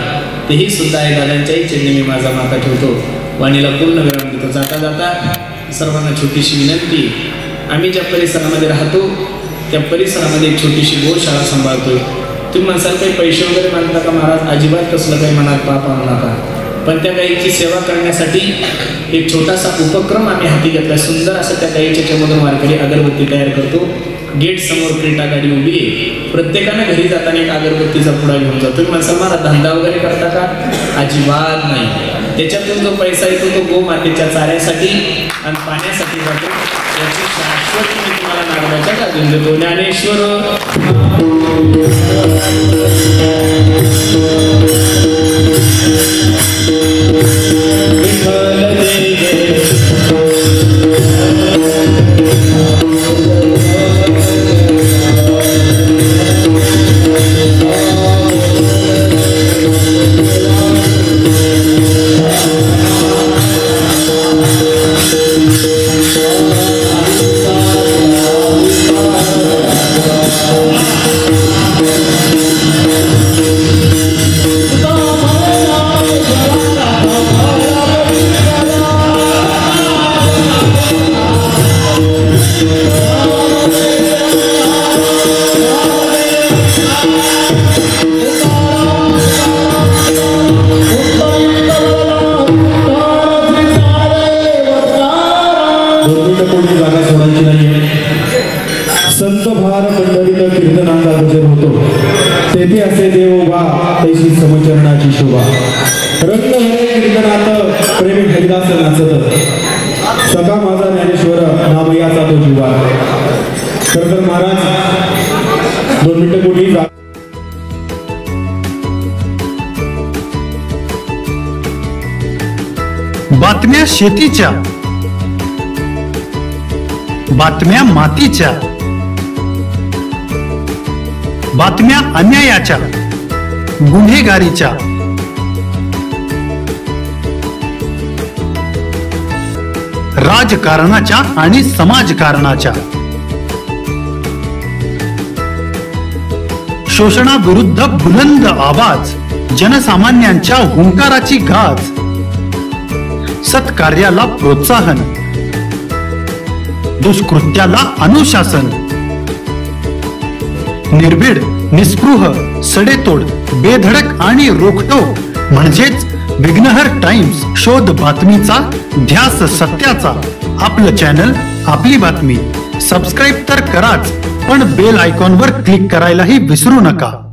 तेही सुद्धा आहे. दादांच्याही चरणी मी माझा माता ठेवतो. वाणीला पूर्ण विराम देतो. जाता जाता सर्वांना छोटीशी विनंती, आम्ही ज्या परिसरामध्ये राहतो त्या परिसरामध्ये एक छोटीशी गोशाळा सांभाळतोय. तुम्ही म्हणसाल काही पैसे वगैरे मागता का महाराज? अजिबात कसलं काही मनात पाप आणू नका. पण त्या गाईची सेवा करण्यासाठी एक छोटासा उपक्रम आम्ही हाती घेतला. सुंदर असं त्या गाईच्या चमधून वारकरी अगरबत्ती तयार करतो. गेट समोर क्रेटा गाडी उभी आहे. प्रत्येकानं घरी जाताना एक अगरबत्तीचा पुडा घेऊन जातो. तुम्ही म्हणसाल मला धंदा वगैरे करता का? अजिबात नाही. त्याच्यातून जो पैसा येतो तो गोमातेच्या चाऱ्यासाठी आणि पाण्यासाठी जातो. याची शाश्वत मी तुम्हाला नागराच्या काढून देतो. ज्ञानेश्वर सखा माझा ज्ञानेश्वर नामयाचा तो जीवा. तर महाराज 2 मिनिटं कोणी बातम्या शेतीच्या, बातम्या मातीच्या, बातम्या अन्यायाच्या, गुन्हेगारीच्या, राजकारणाच्या आणि समाजकारणाच्या, शोषणाविरुद्ध बुलंद आवाज, जनसामान्यांच्या हुंकाराची गाज, सत्कार्याला प्रोत्साहन, दुष्कृत्याला अनुशासन, निर्भीड, निस्पृह, सडेतोड, बेधडक आणि रोखठोक म्हणजेच विघ्नहर टाइम्स. शोध बातमीचा, ध्यास सत्याचा. आपलं चॅनल, आपली बातमी. सबस्क्राईब तर कराच, पण बेल आयकॉनवर क्लिक करायलाही विसरू नका.